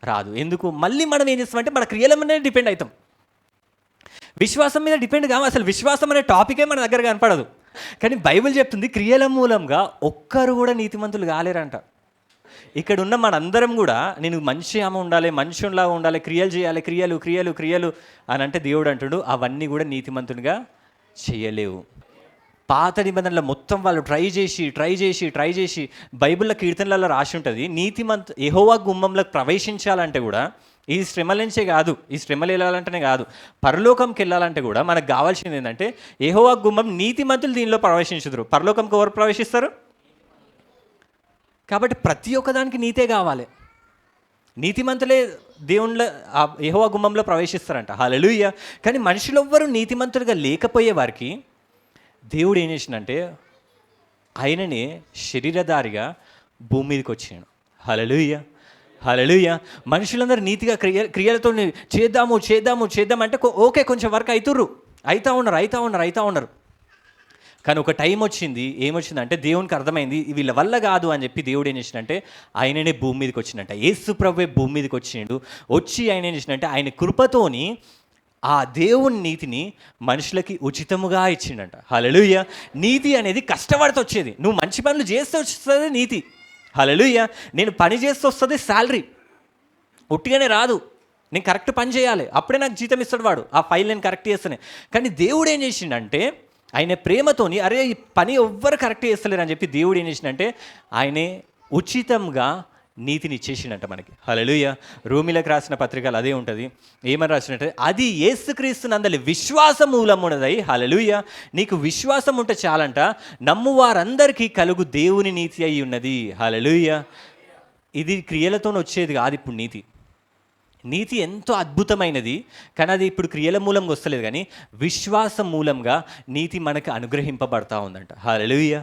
రాదు. ఎందుకు? మళ్ళీ మనం ఏం చేస్తామంటే మన క్రియల మీద డిపెండ్ అవుతాం, విశ్వాసం మీద డిపెండ్ కావు. అసలు విశ్వాసం అనే టాపికే మన దగ్గర కనపడదు. కానీ బైబిల్ చెప్తుంది క్రియల మూలంగా ఒక్కరు కూడా నీతిమంతులు కాలేరంట. ఇక్కడ ఉన్న మనందరం కూడా నేను మంచి ఆమె ఉండాలి, మనుషుల్లాగా ఉండాలి, క్రియలు చేయాలి, క్రియలు అని అంటే దేవుడు అంటాడు అవన్నీ కూడా నీతిమంతునిగా చేయలేవు. పాత నిబంధనలు మొత్తం వాళ్ళు ట్రై చేసి బైబిల్లో కీర్తనలలో రాసి ఉంటుంది, యెహోవా గుమ్మంలోకి ప్రవేశించాలంటే కూడా ఈ శ్రమల నుంచే కాదు, ఈ శ్రమలు వెళ్ళాలంటేనే కాదు, పరలోకంకి వెళ్ళాలంటే కూడా మనకు కావాల్సింది ఏంటంటే యెహోవా గుమ్మం, నీతిమంతులు దీనిలో ప్రవేశించుదురు. పరలోకంకి ఎవరు ప్రవేశిస్తారు? కాబట్టి ప్రతి ఒక్కదానికి నీతే కావాలి. నీతిమంతులే దేవుళ్ళ యెహోవా గుమ్మంలో ప్రవేశిస్తారంట. హల్లెలూయా. కానీ మనుషులు ఎవ్వరూ నీతిమంతులుగా లేకపోయే వారికి దేవుడు ఏం చేసిందంటే ఆయననే శరీరధారిగా భూమి మీదకి వచ్చాడు. హల్లెలూయా. మనుషులందరూ నీతిగా క్రియలతో చేద్దాము అంటే ఓకే, కొంచెం వర్క్ అవుతా ఉన్నారు. కానీ ఒక టైం వచ్చింది, ఏమొచ్చిందంటే దేవునికి అర్థమైంది వీళ్ళ వల్ల కాదు అని చెప్పి దేవుడు ఏం చేసిందంటే ఆయననే భూమి మీదకి వచ్చిందంట. యేసు ప్రభువే భూమి మీదకి వచ్చి ఆయన ఏం చేసిందంటే ఆయన కృపతోని ఆ దేవుని నీతిని మనుషులకి ఉచితముగా ఇచ్చిండంట. హల్లెలూయా. నీతి అనేది కష్టపడితే వచ్చేది, నువ్వు మంచి పనులు చేస్తే వస్తుంది నీతి. హల్లెలూయా. నేను పని చేస్తే వస్తుంది శాలరీ, ఒట్టిగానే రాదు. నేను కరెక్ట్ పని చేయాలి, అప్పుడే నాకు జీతం ఇస్తాడు వాడు, ఆ ఫైల్ నేను కరెక్ట్ చేస్తానే. కానీ దేవుడు ఏం చేసిండంటే ఆయన ప్రేమతోని అరే ఈ పని ఎవ్వరు కరెక్ట్ చేస్తలేరు అని చెప్పి దేవుడు ఏం చేసిండంటే ఆయనే ఉచితంగా నీతిని ఇచ్చేసిండంట మనకి. హల్లెలూయా. రోమీలకు రాసిన పత్రికలు అదే ఉంటుంది. ఏమని రాసినట్టే అది యేసుక్రీస్తు నందలి విశ్వాస మూలమున్నదై. హల్లెలూయా. నీకు విశ్వాసం ఉంటే చాలంట, నమ్ము వారందరికీ కలుగు దేవుని నీతి అయి ఉన్నది. హల్లెలూయా. ఇది క్రియలతో వచ్చేది కాదు. ఇప్పుడు నీతి ఎంతో అద్భుతమైనది, కానీ అది ఇప్పుడు క్రియల మూలంగా వస్తలేదు, కానీ విశ్వాసం మూలంగా నీతి మనకు అనుగ్రహింపబడతా ఉందంట. హల్లెలూయా.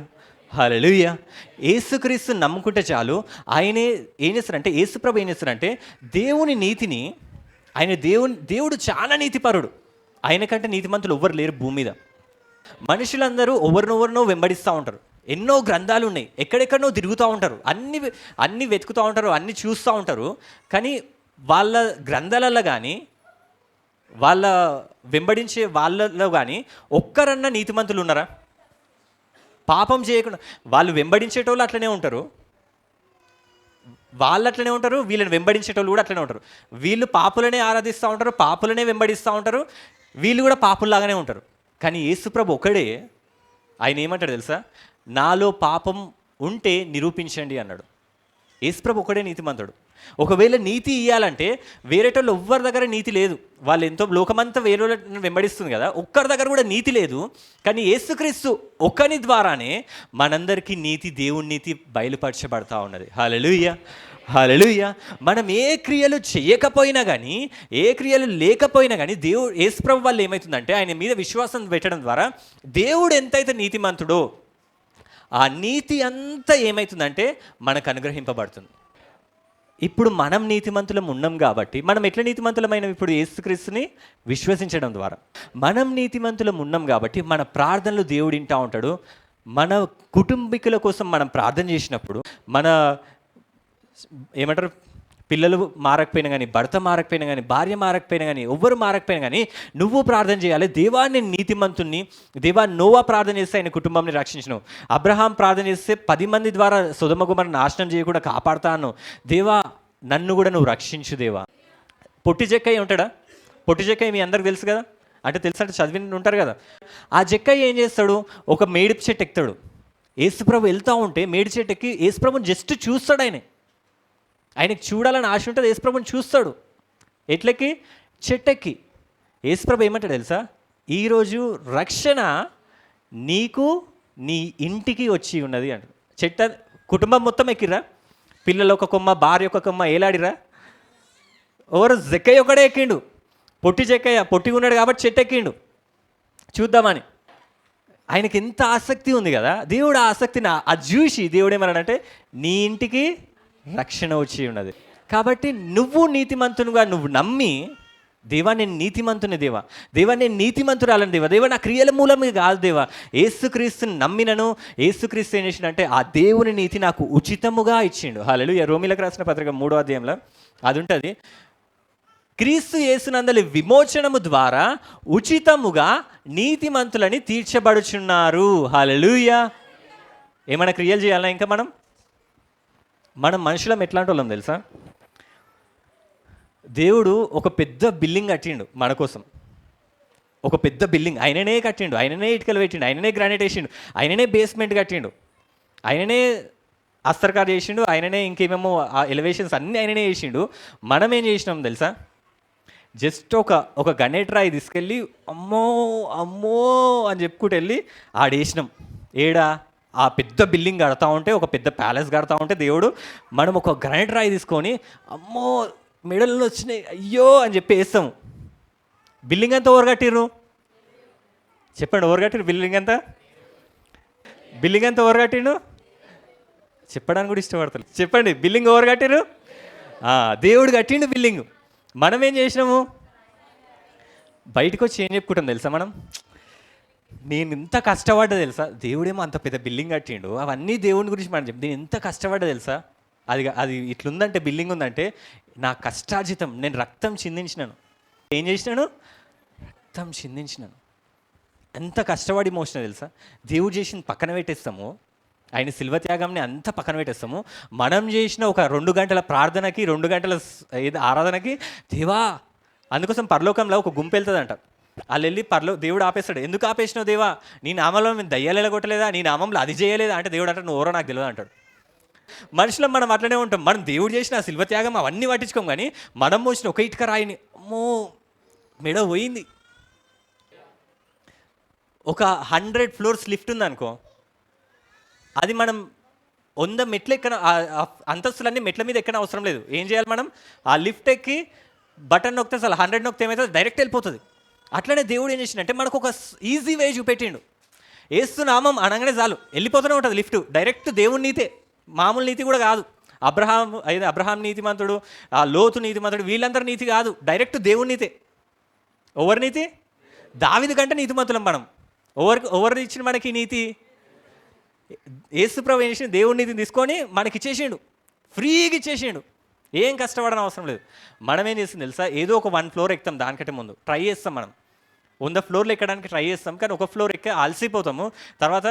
యేసుక్రీస్తు నమ్ముకుంటే చాలు. ఆయనే ఏం చేస్తారంటే యేసుప్రభు ఏం చేస్తారంటే దేవుని నీతిని దేవుడు చాలా నీతిపరుడు. ఆయన కంటే నీతిమంతులు ఎవ్వరు లేరు భూమి మీద. మనుషులందరూ ఎవరినెవరినో వెంబడిస్తూ ఉంటారు, ఎన్నో గ్రంథాలు ఉన్నాయి, ఎక్కడెక్కడనో తిరుగుతూ ఉంటారు, అన్నీ వెతుకుతూ ఉంటారు, అన్నీ చూస్తూ ఉంటారు. కానీ వాళ్ళ గ్రంథాలలో కానీ వాళ్ళ వెంబడించే వాళ్ళలో కానీ ఒక్కరన్నా నీతిమంతులు ఉన్నారా? పాపం చేయకుండా వాళ్ళు వెంబడించేటోళ్ళు అట్లనే ఉంటారు, వాళ్ళు అట్లనే ఉంటారు, వీళ్ళని వెంబడించేటోళ్ళు కూడా అట్లనే ఉంటారు. వీళ్ళు పాపులనే ఆరాధిస్తూ ఉంటారు, పాపులనే వెంబడిస్తూ ఉంటారు, వీళ్ళు కూడా పాపుల్లాగానే ఉంటారు. కానీ యేసుప్రభు ఒకడే, ఆయన ఏమంటాడు తెలుసా? నాలో పాపం ఉంటే నిరూపించండి అన్నాడు. యేసుప్రభు ఒకడే నీతిమంతుడు. ఒకవేళ నీతి ఇవ్వాలంటే వేరేటోళ్ళు ఎవ్వరి దగ్గర నీతి లేదు, వాళ్ళు ఎంతో లోకమంతా వేరే వెంబడిస్తుంది కదా, ఒక్కరి దగ్గర కూడా నీతి లేదు. కానీ యేసుక్రీస్తు ఒకని ద్వారానే మనందరికీ నీతి, దేవుని నీతి బయలుపరచబడతా ఉన్నది. హల్లెలూయా, హల్లెలూయా. మనం ఏ క్రియలు చేయకపోయినా కానీ, ఏ క్రియలు లేకపోయినా కానీ యేసుప్రభు వల్ల ఏమవుతుందంటే ఆయన మీద విశ్వాసం పెట్టడం ద్వారా దేవుడు ఎంతైతే నీతిమంతుడో ఆ నీతి అంతా ఏమవుతుందంటే మనకు అనుగ్రహింపబడుతుంది. ఇప్పుడు మనం నీతిమంతులం ఉన్నాం కాబట్టి, మనం ఎట్లా నీతిమంతులమైన ఇప్పుడు యేసుక్రీస్తుని విశ్వసించడం ద్వారా మనం నీతిమంతులం ఉన్నాం కాబట్టి మన ప్రార్థనలు దేవుడు వింటూ ఉంటాడు. మన కుటుంబీకుల కోసం మనం ప్రార్థన చేసినప్పుడు, మన ఏమంటారు, పిల్లలు మారకపోయినా కానీ, భర్త మారకపోయినా కానీ, భార్య మారకపోయినా కానీ, ఎవ్వరు మారకపోయినా కానీ నువ్వు ప్రార్థన చేయాలి. దేవా నేను నీతిమంతుణ్ణి, దేవా నోవా ప్రార్థన చేస్తే ఆయన కుటుంబాన్ని రక్షించను, అబ్రహాం ప్రార్థన చేస్తే 10 మంది ద్వారా సొదొమ గొమొర్రా నాశనం చేయకుండా కాపాడుతాను, దేవా నన్ను కూడా నువ్వు రక్షించు దేవా. పొట్టి జక్కయ్య ఉంటాడా? పొట్టి జక్కయ్య మీ అందరికి తెలుసు కదా, అంటే తెలుసు అంటే చదివి ఉంటారు కదా. ఆ జక్కయ్య ఏం చేస్తాడు? ఒక మేడి చెట్టు ఎక్కుతాడు. యేసుప్రభు వెళ్తూ ఉంటే మేడి చెట్టు ఎక్కి యేసుప్రభుని జస్ట్ చూస్తాడు. ఆయనకి చూడాలని ఆశ ఉంటుంది, యేసుప్రభుని చూస్తాడు. ఎట్లెక్కి? చెట్టెక్కి. యేసుప్రభు ఏమంటాడు తెలుసా? ఈరోజు రక్షణ నీకు నీ ఇంటికి వచ్చి ఉన్నది అంటాడు. కుటుంబం మొత్తం ఎక్కిర్రా, పిల్లలు ఒక కొమ్మ, భార్య ఒక కొమ్మ ఏలాడిరా? ఎవరు? జక్కయ్య ఒకడే ఎక్కిండు. పొట్టి జక్కయ్య పొట్టిగా ఉన్నాడు కాబట్టి చెట్టు ఎక్కిండు చూద్దామని. ఆయనకి ఎంత ఆసక్తి ఉంది కదా, దేవుడు ఆ ఆసక్తిని అది చూసి దేవుడు ఏమన్నాడంటే నీ ఇంటికి రక్షణ వచ్చి ఉన్నది. కాబట్టి నువ్వు నీతిమంతునిగా నువ్వు నమ్మి, దేవా నేను నీతిమంతుని, దేవా నేను నీతిమంతురాలని, దేవా నా క్రియల మూలంగా కాదు, దేవా యేసుక్రీస్తుని నమ్మినను, యేసుక్రీస్తు ఏం చేసిండంటే ఆ దేవుని నీతి నాకు ఉచితముగా ఇచ్చిండు. హల్లెలూయా. రోమీయులకు రాసిన పత్రిక 3వ అధ్యాయంలో అది ఉంటుంది. క్రీస్తు యేసునందలి విమోచనము ద్వారా ఉచితముగా నీతిమంతులని తీర్చబడుచున్నారు. హల్లెలూయా. ఏమైనా క్రియలు చేయాలా ఇంకా? మనం మనుషులం ఎట్లాంటి వాళ్ళం తెలుసా? దేవుడు ఒక పెద్ద బిల్డింగ్ కట్టిండు మన కోసం. ఒక పెద్ద బిల్డింగ్ ఆయననే కట్టిండు, ఆయననే ఇటుకలు పెట్టిండు, ఆయననే గ్రానైట్ వేసిండు, ఆయననే బేస్మెంట్ కట్టిండు, ఆయననే అస్తర్కార్ చేసిండు, ఆయననే ఇంకేమేమో ఆ ఎలివేషన్స్ అన్నీ ఆయననే చేసిండు. మనం ఏం చేసినాం తెలుసా? జస్ట్ ఒక గణేట్ రాయి తీసుకెళ్ళి అమ్మో అమ్మో అని చెప్పుకుంటూ వెళ్ళి ఆడేసినాం. ఏడా? ఆ పెద్ద బిల్డింగ్ కడతా ఉంటే, ఒక పెద్ద ప్యాలెస్ కడతా ఉంటే దేవుడు మనం ఒక గ్రానైట్ రాయి తీసుకొని అమ్మో మెడల్లో వచ్చినాయి అయ్యో అని చెప్పి వేస్తాము. బిల్డింగ్ అంతా ఎవరు కట్టిర్రు? చెప్పండి, ఎవరు కట్టిరు బిల్డింగ్ అంతా? బిల్డింగ్ అంతా ఎవరు కట్టిండు? చెప్పడానికి కూడా ఇష్టపడతారు. చెప్పండి, బిల్డింగ్ ఎవరు కట్టిరు? దేవుడు కట్టిండు బిల్డింగ్. మనం ఏం చేసినాము? బయటకు వచ్చి ఏం చెప్పుకుంటాం తెలుసా? నేను ఎంత కష్టపడ్డా తెలుసా? దేవుడేమో అంత పెద్ద బిల్డింగ్ కట్టిండు, అవన్నీ దేవుని గురించి మనం చెప్పి నేను ఎంత కష్టపడ్డా తెలుసా? అది ఇట్లుందంటే, బిల్డింగ్ ఉందంటే నా కష్టార్జితం, నేను రక్తం చిందించినాను. ఏం చేసినాను? రక్తం చిందించినాను. ఎంత కష్టపడి మోసిన తెలుసా? దేవుడు చేసిన పక్కన పెట్టేస్తాము, ఆయన శిల్వ త్యాగంని అంతా పక్కన పెట్టేస్తాము. మనం చేసిన ఒక 2 గంటల ప్రార్థనకి, 2 గంటల ఆరాధనకి దేవా, అందుకోసం పరలోకంలో ఒక గుంపు వెళ్తుందంట. వాళ్ళు వెళ్ళి దేవుడు ఆపేస్తాడు. ఎందుకు ఆపేసినావు దేవా? నీ నామంలో మేము దయ్యాలు ఎలగొట్టలేదా? నీ నామంలో అది చేయలేదా అంటే దేవుడు అంటే నువ్వు ఎవరో నాకు తెలియదు అంటాడు. మనుషులం మనం అట్లనే ఉంటాం. మనం దేవుడు చేసిన శిల్వ త్యాగం అవన్నీ పట్టించుకోం, కానీ మనం మోసిన ఒక ఇటుక రాయిని అమ్మో మెడ పోయింది. ఒక 100 floors లిఫ్ట్ ఉందనుకో, అది మనం 100 మెట్లు ఎక్కన, అంతస్తులన్నీ మెట్ల మీద ఎక్కన అవసరం లేదు. ఏం చేయాలి? మనం ఆ లిఫ్ట్ ఎక్కి బటన్ నొక్కితే అసలు 100 నొక్కితే ఏమవుతుంది? డైరెక్ట్ వెళ్ళిపోతుంది. అట్లనే దేవుడు ఏం చేసిండంటే మనకు ఒక ఈజీ వే చూపెట్టిండు. ఏస్తున్నామం అనగానే చాలు వెళ్ళిపోతూనే ఉంటుంది లిఫ్ట్. డైరెక్ట్ దేవుని నీతే, మామూలు నీతి కూడా కాదు. అబ్రహాం నీతిమంతుడు, ఆ లోతు నీతిమంతుడు, వీళ్ళందరూ నీతి కాదు, డైరెక్ట్ దేవుని నీతే. ఎవరి నీతి? దావీదు కంటే నీతిమంతులం మనం. ఎవరు ఇచ్చిన మనకి నీతి? యేసుప్రభు ఏం చేసిండు? దేవుని నీతిని తీసుకొని మనకి ఇచ్చేసిండు, ఫ్రీగా ఇచ్చేసిండు. ఏం కష్టపడని అవసరం లేదు. మనం ఏం చేస్తుంది తెలుసా? ఏదో ఒక 1 floor ఎక్కుతాం, దానికంటే ముందు ట్రై చేస్తాం. మనం 100 floorలు ఎక్కడానికి ట్రై చేస్తాం, కానీ ఒక ఫ్లోర్ ఎక్కి అలసిపోతాము. తర్వాత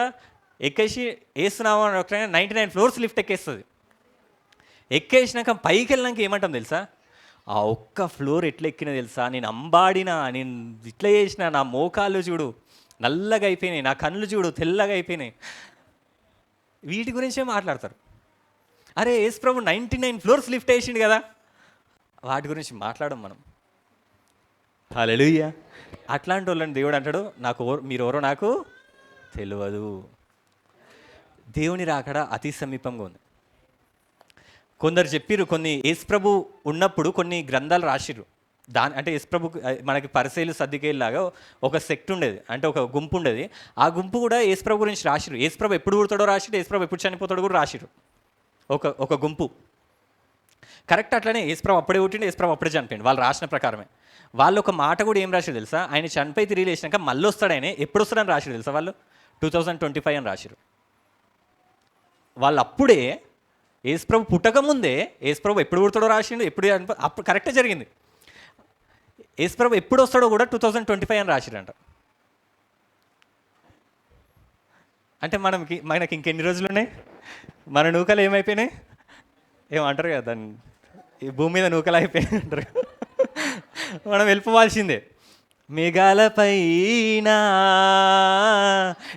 ఎక్కేసి వేస్తున్నామా 99 ఫ్లోర్స్ లిఫ్ట్ ఎక్కేస్తుంది. ఎక్కేసినాక పైకి వెళ్ళినాక ఏమంటాం తెలుసా, ఆ ఒక్క ఫ్లోర్ ఎట్లా ఎక్కినా తెలుసా, నేను అంబాడినా, నేను ఇట్లా చేసిన, నా మోకాళ్ళు చూడు నల్లగా అయిపోయినాయి, నా కళ్ళు చూడు తెల్లగా అయిపోయినాయి. వీటి గురించే మాట్లాడతారు. అరే యేసుప్రభు 99 ఫ్లోర్స్ లిఫ్ట్ వేసిండు కదా, వాటి గురించి మాట్లాడం మనం. హల్లెలూయా. అట్లాంటి వాళ్ళని దేవుడు అంటాడు, మీరెవరో నాకు తెలియదు. దేవుని రాకడ అతి సమీపంగా ఉంది. కొందరు చెప్పిర్రు, కొన్ని యేసుప్రభు ఉన్నప్పుడు కొన్ని గ్రంథాలు రాసిర్రు. అంటే యేసుప్రభు మనకి పరిసయ్యులు సద్దుకేయుల్లాగా ఒక సెక్ట్ ఉండేది, అంటే ఒక గుంపు ఉండేది. ఆ గుంపు కూడా యేసుప్రభు గురించి రాసిర్రు. యేసుప్రభు ఎప్పుడు పుడతాడో రాసిర్రు, యేసుప్రభు ఎప్పుడు చనిపోతాడో కూడా రాసిర్రు. ఒక గుంపు. కరెక్ట్ అట్లనే యేసుప్రభు అప్పుడే పుట్టిండు, యేసుప్రభు అప్పుడే చనిపోయింది వాళ్ళు రాసిన ప్రకారమే. వాళ్ళు ఒక మాట కూడా ఏం రాసిరు తెలుసా, ఆయన చనిపోయి తిరిగి లేచినాక మళ్ళీ వస్తాడు, ఆయన ఎప్పుడు వస్తాడని రాసిరు తెలుసా, వాళ్ళు 2025 అని రాసిరు. వాళ్ళు అప్పుడే యేసుప్రభు పుట్టకముందే యేసుప్రభు ఎప్పుడు పుడతాడో రాసిండు, అప్పుడు కరెక్టే జరిగింది. యేసుప్రభు ఎప్పుడు వస్తాడో కూడా 2025 అని రాసిరంట. అంటే మనకి ఇంకెన్ని రోజులు ఉన్నాయి, మన నూకలు ఏమైపోయినాయి, ఏమంటారు కదా దాన్ని, ఈ భూమి మీద నూకలు అయిపోయినాయి అంటారు. మనం వెళ్ళిపోవాల్సిందే. మేఘాలపైన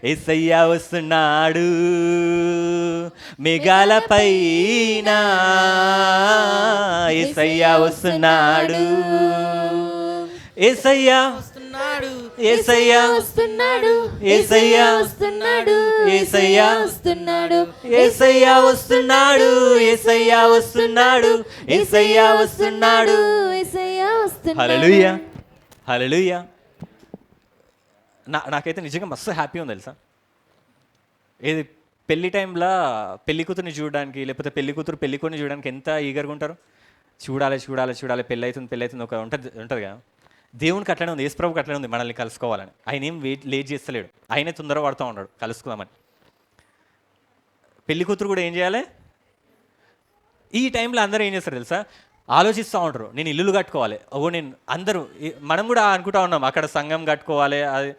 యేసయ్య వస్తున్నాడు, మేఘాలపైన యేసయ్య వస్తున్నాడు, యేసయ్య వస్తున్నాడు, యేసయ్య వస్తున్నాడు, యేసయ్య వస్తున్నాడు, యేసయ్య వస్తున్నాడు, యేసయ్య వస్తున్నాడు, యేసయ్య వస్తున్నాడు, యేసయ్య వస్తున్నాడు, యేసయ్య వస్తున్నాడు. హల్లెలూయా, హల్లెలూయా. నాకైతే నిజంగా మస్తు హ్యాపీ ఉంది తెలుసా. ఏది పెళ్లి టైంలో పెళ్లి కూతుర్ని చూడడానికి, లేకపోతే పెళ్లి కూతురు పెళ్లి కొడుకుని చూడడానికి ఎంత ఈగర్గా ఉంటారు. చూడాలి చూడాలి చూడాలి, పెళ్ళి అవుతుంది ఒక ఉంటుంది కదా. దేవునికి అట్లనే ఉంది, యేసుప్రభుకి అట్లనే ఉంది మనల్ని కలుసుకోవాలని. ఆయన ఏం లేట్ చేస్తలేడు, ఆయనే తొందర పడుతూ ఉన్నాడు కలుసుకుందామని. పెళ్లి కూతురు కూడా ఏం చేయాలి, ఈ టైంలో అందరూ ఏం చేస్తారు తెలుసా, ఆలోచిస్తూ ఉంటారు, నేను ఇల్లులు కట్టుకోవాలి. మనం కూడా అనుకుంటా ఉన్నాం అక్కడ సంఘం కట్టుకోవాలి, అది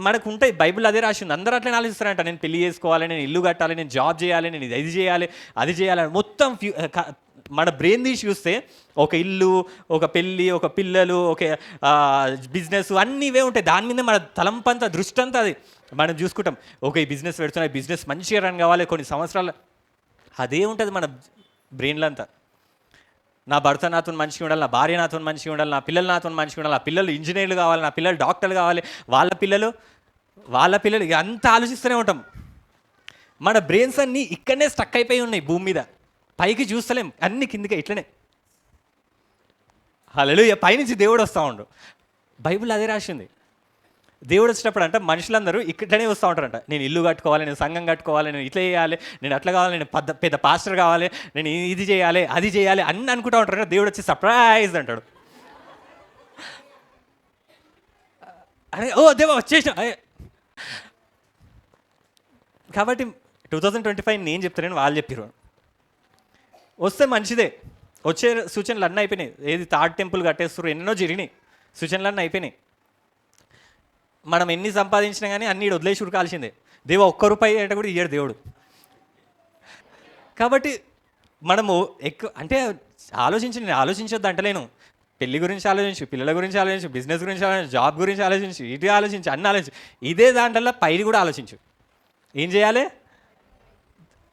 మనకు ఉంటాయి. బైబిల్ అదే రాసింది. అందరూ అట్లనే ఆలోచిస్తారంట, నేను పెళ్లి చేసుకోవాలి, నేను ఇల్లు కట్టాలి, నేను జాబ్ చేయాలి, నేను ఇది చేయాలి అది చేయాలి. మొత్తం మన బ్రెయిన్ తీసి చూస్తే ఒక ఇల్లు, ఒక పెళ్ళి, ఒక పిల్లలు, ఒక బిజినెస్ అన్నీ ఇవే ఉంటాయి. దాని మీద మన తలంపంతా దృష్టి అంతా అది మనం చూసుకుంటాం. ఈ బిజినెస్ పెడుతున్నా, ఈ బిజినెస్ మంచిగా రన్ కావాలి, కొన్ని సంవత్సరాలు అదే ఉంటుంది మన బ్రెయిన్లో అంతా. నా భర్త నాతో మంచిగా ఉండాలి, నా భార్య నాతో మంచిగా ఉండాలి, నా పిల్లలు నాతో మంచిగా ఉండాలి, నా పిల్లలు ఇంజనీర్లు కావాలి, నా పిల్లలు డాక్టర్లు కావాలి, వాళ్ళ పిల్లలు ఇక అంతా ఆలోచిస్తూనే ఉంటాం. మన బ్రెయిన్స్ అన్నీ ఇక్కడనే స్టక్ అయిపోయి ఉన్నాయి భూమి మీద, పైకి చూస్తలేం, అన్ని కిందికే ఇట్లనే. హల్లెలూయా. పైనుంచి దేవుడు వస్తూ ఉండు. బైబిల్ అదే రాసింది. దేవుడు వచ్చేటప్పుడు అంట మనుషులందరూ ఇక్కడనే వస్తూ ఉంటారంట, నేను ఇల్లు కట్టుకోవాలి, నేను సంఘం కట్టుకోవాలి, నేను ఇట్లా చేయాలి, నేను అట్లా కావాలి, నేను పెద్ద పాస్టర్ కావాలి, నేను ఇది చేయాలి అది చేయాలి అన్నీ అనుకుంటూ ఉంటారు. దేవుడు వచ్చి సర్ప్రైజ్ అంటాడు, అరే ఓ దేవా వచ్చేసిన. కాబట్టి 2025 నేను చెప్తాను, వాళ్ళు చెప్పారు. వస్తే మంచిదే, వచ్చే సూచనలు అన్నీ అయిపోయినాయి. ఏది థర్డ్ టెంపుల్ కట్టేస్తారు, ఎన్నెన్నో జరిగినాయి, సూచనలు అన్నీ అయిపోయినాయి. మనం ఎన్ని సంపాదించినా కానీ అన్ని వదిలేసి ఉరకాల్సిందే. దేవా ₹1 అంటే కూడా ఇయ్యడు దేవుడు. కాబట్టి మనము అంటే నేను ఆలోచించొద్దు అంటలేను. పెళ్లి గురించి ఆలోచించు, పిల్లల గురించి ఆలోచించు, బిజినెస్ గురించి ఆలోచించు, జాబ్ గురించి ఆలోచించు, ఇటు ఆలోచించు, అన్నీ ఆలోచించు. ఇదే దాంట్లో పైది కూడా ఆలోచించు. ఏం చేయాలి,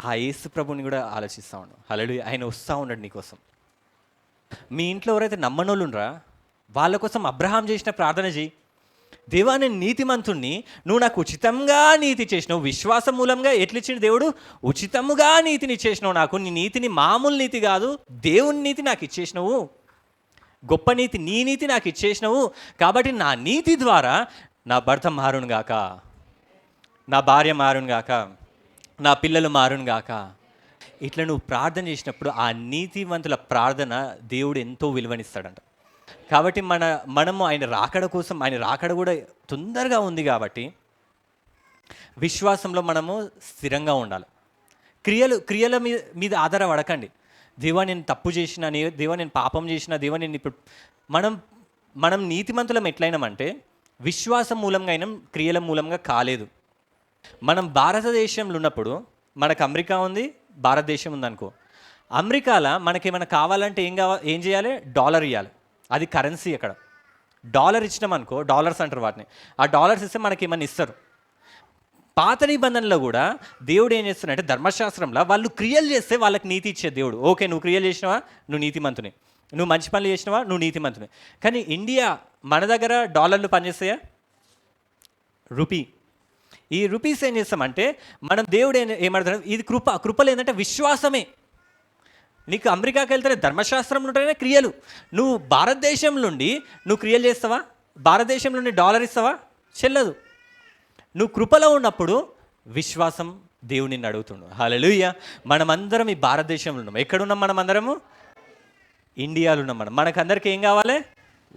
ఆ యేసు ప్రభుని కూడా ఆలోచిస్తూ ఉండు. హల్లెలూయా. ఆయన వస్తూ ఉన్నాడు నీకోసం. మీ ఇంట్లో ఎవరైతే నమ్మనోళ్ళు ఉండరా, వాళ్ళ కోసం అబ్రహాం చేసిన ప్రార్థన చేయి. దేవా, నేను నీతిమంతుణ్ణి, నువ్వు నాకు ఉచితంగా నీతి చేసినావు. విశ్వాసం మూలంగా ఎట్లిచ్చిన దేవుడు, ఉచితముగా నీతిని ఇచ్చేసినావు నాకు. నీ నీతిని మామూలు నీతి కాదు, దేవుని నీతి నాకు ఇచ్చేసినావు, గొప్ప నీతి, నీ నీతి నాకు ఇచ్చేసినావు. కాబట్టి నా నీతి ద్వారా నా భర్త మారును గాక, నా భార్య మారును గాక, నా పిల్లలు మారును గాక. ఇట్లా నువ్వు ప్రార్థన చేసినప్పుడు ఆ నీతివంతుల ప్రార్థన దేవుడు ఎంతో విలువనిస్తాడంట. కాబట్టి మనము ఆయన రాకడ కోసం, ఆయన రాకడ కూడా తొందరగా ఉంది కాబట్టి విశ్వాసంలో మనము స్థిరంగా ఉండాలి. క్రియల మీద ఆధారపడకండి. దేవా నేను తప్పు చేసిన, దేవా నేను పాపం చేసిన, దేవా నేను ఇప్పుడు మనం నీతిమంతులం ఎట్లయినామంటే విశ్వాసం మూలంగా అయినా, క్రియల మూలంగా కాలేదు. మనం భారతదేశంలో ఉన్నప్పుడు మనకు అమెరికా ఉంది, భారతదేశం ఉందనుకో. అమెరికాలో మనకేమైనా కావాలంటే ఏం చేయాలి? డాలర్ ఇవ్వాలి. అది కరెన్సీ. అక్కడ డాలర్ ఇచ్చినామనుకో, డాలర్స్ అంటారు వాటిని. ఆ డాలర్స్ ఇస్తే మనకి ఏమన్నా ఇస్తారు. పాత నిబంధనలో కూడా దేవుడు ఏం చేస్తున్నాడంటే, ధర్మశాస్త్రంలో వాళ్ళు క్రియలు చేస్తే వాళ్ళకి నీతి ఇచ్చే దేవుడు. ఓకే, నువ్వు క్రియలు చేసినావా, నువ్వు నీతిమంతుని. నువ్వు మంచి పనులు చేసినావా, నువ్వు నీతిమంతుని. కానీ ఇండియా, మన దగ్గర డాలర్లు పనిచేస్తాయా? రూపీ. ఈ రూపీస్ ఏం చేస్తామంటే, మనం దేవుడు ఏమంటారు, ఇది కృపలు ఏంటంటే విశ్వాసమే. నీకు అమెరికాకి వెళ్తే ధర్మశాస్త్రం ఉంటేనే క్రియలు. నువ్వు భారతదేశం నుండి నువ్వు క్రియలు చేస్తావా? భారతదేశం నుండి డాలర్ ఇస్తావా? చెల్లదు. నువ్వు కృపలో ఉన్నప్పుడు విశ్వాసం దేవుని అడుగుతుండు. హల్లెలూయా. మనమందరం ఈ భారతదేశంలో ఉన్నాం. ఎక్కడున్నాం? మనం అందరము ఇండియాలో ఉన్నాం. మనకందరికీ ఏం కావాలి?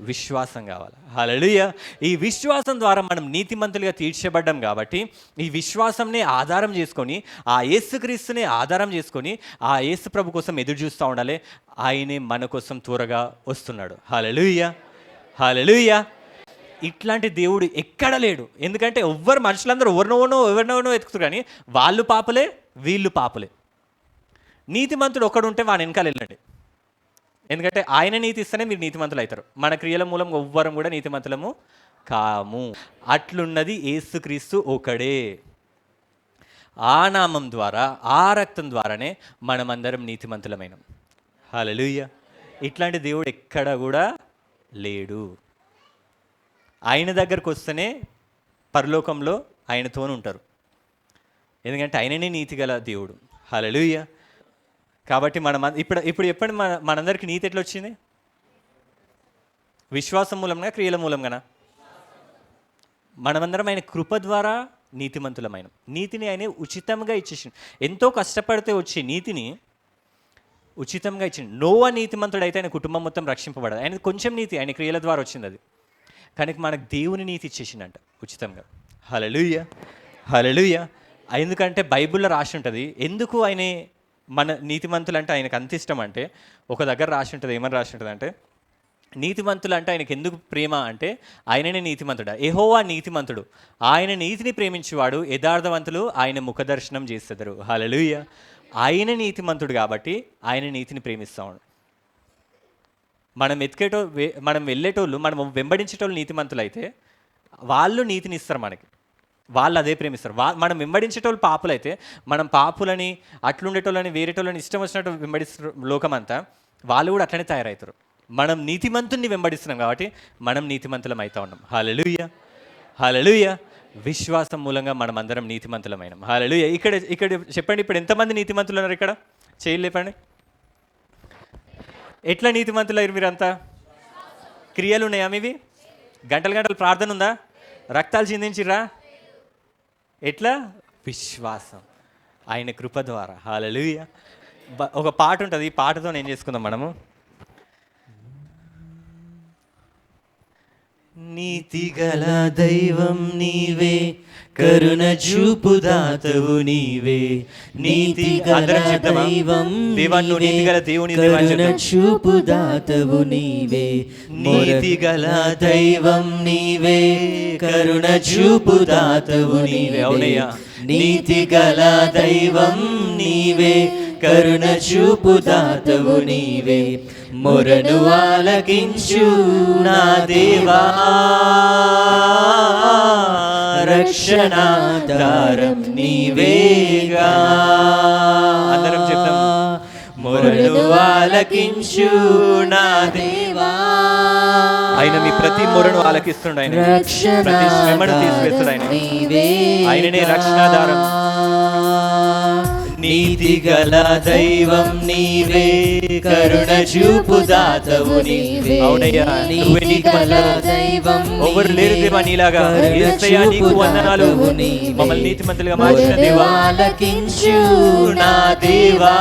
విశ్వాసం కావాలి. హల్లెలూయా. ఈ విశ్వాసం ద్వారా మనం నీతిమంతులుగా తీర్చబడ్డాం కాబట్టి ఈ విశ్వాసంని ఆధారం చేసుకొని, ఆ యేసుక్రీస్తుని ఆధారం చేసుకొని, ఆ యేసు ప్రభు కోసం ఎదురు చూస్తూ ఉండాలి. ఆయనే మన కోసం త్వరగా వస్తున్నాడు. హల్లెలూయా, హల్లెలూయా. ఇట్లాంటి దేవుడు ఎక్కడ లేడు. ఎందుకంటే మనుషులందరూ ఎవరినో ఎత్తుకుతారు, కానీ వాళ్ళు పాపులే, వీళ్ళు పాపులే. నీతిమంతుడు ఒక్కడు ఉంటే వాని వెనకాల వెళ్ళండి. ఎందుకంటే ఆయన నీతి ఇస్తేనే మీరు నీతిమంతులు అవుతారు. మన క్రియల మూలం ఎవ్వరం కూడా నీతిమంతులము కాము. అట్లున్నది యేసుక్రీస్తు ఒకడే. ఆ నామం ద్వారా, ఆ రక్తం ద్వారానే మనమందరం నీతిమంతులమైనం. హల్లెలూయా. ఇట్లాంటి దేవుడు ఎక్కడ కూడా లేడు. ఆయన దగ్గరకు వస్తేనే పరలోకంలో ఆయనతోనే ఉంటారు. ఎందుకంటే ఆయననే నీతిగల దేవుడు. హల్లెలూయా. కాబట్టి ఇప్పుడు చెప్పండి, మనందరికీ నీతి ఎట్లా వచ్చింది? విశ్వాసం మూలంగా, క్రియల మూలంగానా? మనమందరం ఆయన కృప ద్వారా నీతిమంతులమైన. నీతిని ఆయన ఉచితంగా ఇచ్చేసింది. ఎంతో కష్టపడితే వచ్చే నీతిని ఉచితంగా ఇచ్చింది. నోవా నీతిమంతుడు అయితే ఆయన కుటుంబం మొత్తం రక్షింపబడదు. ఆయన కొంచెం నీతి ఆయన క్రియల ద్వారా వచ్చింది. అది కానీ మనకు దేవుని నీతి ఇచ్చేసిందంట ఉచితంగా. హల్లెలూయా, హల్లెలూయా. ఎందుకంటే బైబిల్లో రాసి ఉంటుంది. ఎందుకు ఆయన మన నీతిమంతులు అంటే ఆయనకు అంత ఇష్టం అంటే, ఒక దగ్గర రాసి ఉంటుంది. ఏమని రాసి ఉంటుంది అంటే, నీతిమంతులు అంటే ఆయనకు ఎందుకు ప్రేమ అంటే, ఆయననే నీతిమంతుడు. యెహోవా నీతిమంతుడు, ఆయన నీతిని ప్రేమించేవాడు. యథార్థవంతులు ఆయన ముఖదర్శనం చేస్తారు. హల్లెలూయా. ఆయన నీతిమంతుడు కాబట్టి ఆయన నీతిని ప్రేమిస్తాడు. మనం వెళ్ళేటోళ్ళు, మనం వెంబడించేటోళ్ళు నీతిమంతులు అయితే వాళ్ళు నీతిని ఇస్తారు మనకి. వాళ్ళు అదే ప్రేమిస్తారు. మనం వెంబడించేటోళ్ళు పాపులైతే, మనం పాపులని, అట్లుండేటోళ్ళని, వేరేటోళ్ళని ఇష్టం వచ్చినట్టు వెంబడిస్తారు లోకమంతా. వాళ్ళు కూడా అట్లనే తయారవుతారు. మనం నీతిమంతుని వెంబడిస్తున్నాం కాబట్టి మనం నీతిమంతులం అవుతా ఉన్నాం. హల్లెలూయా, హల్లెలూయా. విశ్వాసం మూలంగా మనం అందరం నీతిమంతులమైనాం. హల్లెలూయా. ఇక్కడ చెప్పండి, ఇప్పుడు ఎంతమంది నీతిమంతులు ఉన్నారు? ఇక్కడ చేయలేపండి. ఎట్లా నీతిమంతులు అయ్యారు మీరంతా? క్రియలు ఉన్నాయా మీవి? గంటలు ప్రార్థన ఉందా? రక్తాలు చిందించిర్రా? ఎట్లా? విశ్వాసం, ఆయన కృప ద్వారా. హల్లెలూయా. ఒక పాట ఉంటుంది. ఈ పాటతో ఏం చేసుకుందాం మనము? నీతిగల దైవం నీవే, కరుణ చూపు దాతవు నీవే. నీతిగల దైవం నీతిగల దేవుని కరుణ చూపు దాతవు నీవే. నీతిగల దైవం నీవే, కరుణ చూపు దాతవు నీవే. అవునయ్యా. నీతిగల దైవం నీవే, కరుణ చూపు దాతవు నీవే. మొరను ఆలకించు నా దేవా, రక్షణాధారం నీవేగా. అందరం చెప్తాం. మొరను ఆలకించు నా దేవా. ఆయన మీ ప్రతి మొరను ఆలకిస్తుండు. ఆయన ప్రతి శ్రమను తీసివేస్తాడు. ఆయననే రక్షణాధారం. నీతిగల దైవం నీవే, కరుణ చూపు దాతవు నీవే. అవునయ్యా, నువ్వే నీతిగల దైవం. ఎవరు లేరు దేవా నీలాగా. యేసయ్యా నీకు వందనాలు, మమ్మల్ని నీతిమంతులుగా మార్చిన దేవా. ఆలకించు నా దేవా,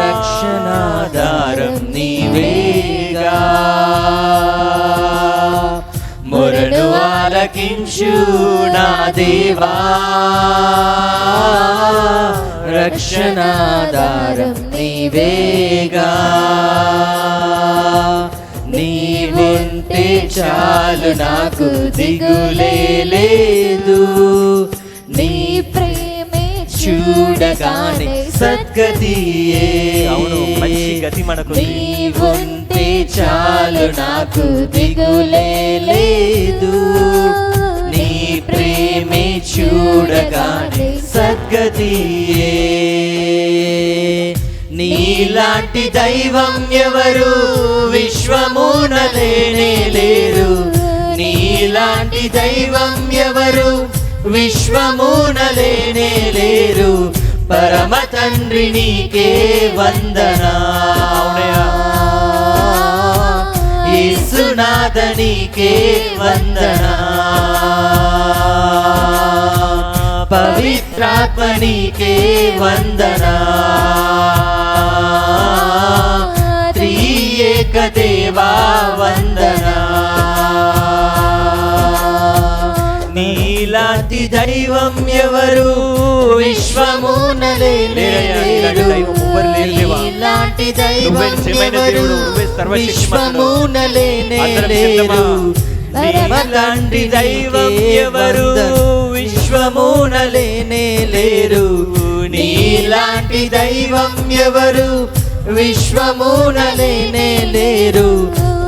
రక్షణాధారం నీవేగా. మొరను ఆలకించు నా దేవా, రక్షణాధారం నీవేగా. నీవుంటే చాలు నాకు దిగులే లేదు. నీ ప్రేమే చూడగానే సద్గతియే. అవును, మంచి గతి మనకు. నీవుంటే చాలు నాకు దిగులే లేదు. నీ ప్రేమే చూడగానే సద్గతియే. నీలాంటి దైవం ఎవరు విశ్వమున లేనే లేరు. నీలాంటి దైవం ఎవరు విశ్వమున లేనే లేరు. పరమ తండ్రి నీకే వందనా. యేసునాథ నీకే వందనా. పవిత్రాత్మ నీకే వందనా. త్రియేక దేవా వందనా. నీలాంటి దైవం ఎవరు విశ్వమున లేనే లేరు. నీలాంటి దైవం ఎవరు విశ్వమున లేనే లేరు. నీలాంటి దైవం ఎవరు విశ్వమున లేనే లేరు. నీలాంటి దైవం ఎవరు విశ్వమున లేనే లేరు.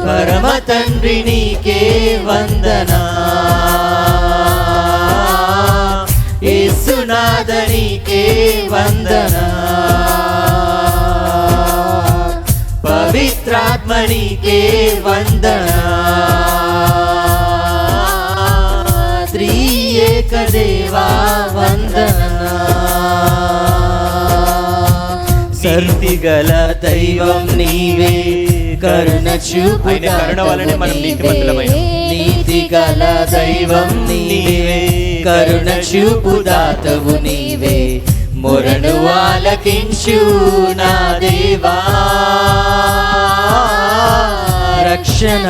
పరమ తండ్రి నీకే వందనా. యేసునాథ నీకే వందనా. పవిత్రాత్మ నీకే వందనా. త్రియేక దేవా వందనా. నీతిగల దైవం నీవే కరుణ చూపు. కరుణ వలనే మనం నీతిమంతులమైన. నీతిగల దైవం నీవే కరుణ చూపు దాతవు నీవే. మొరను ఆలకించు నా దేవా. రక్షణ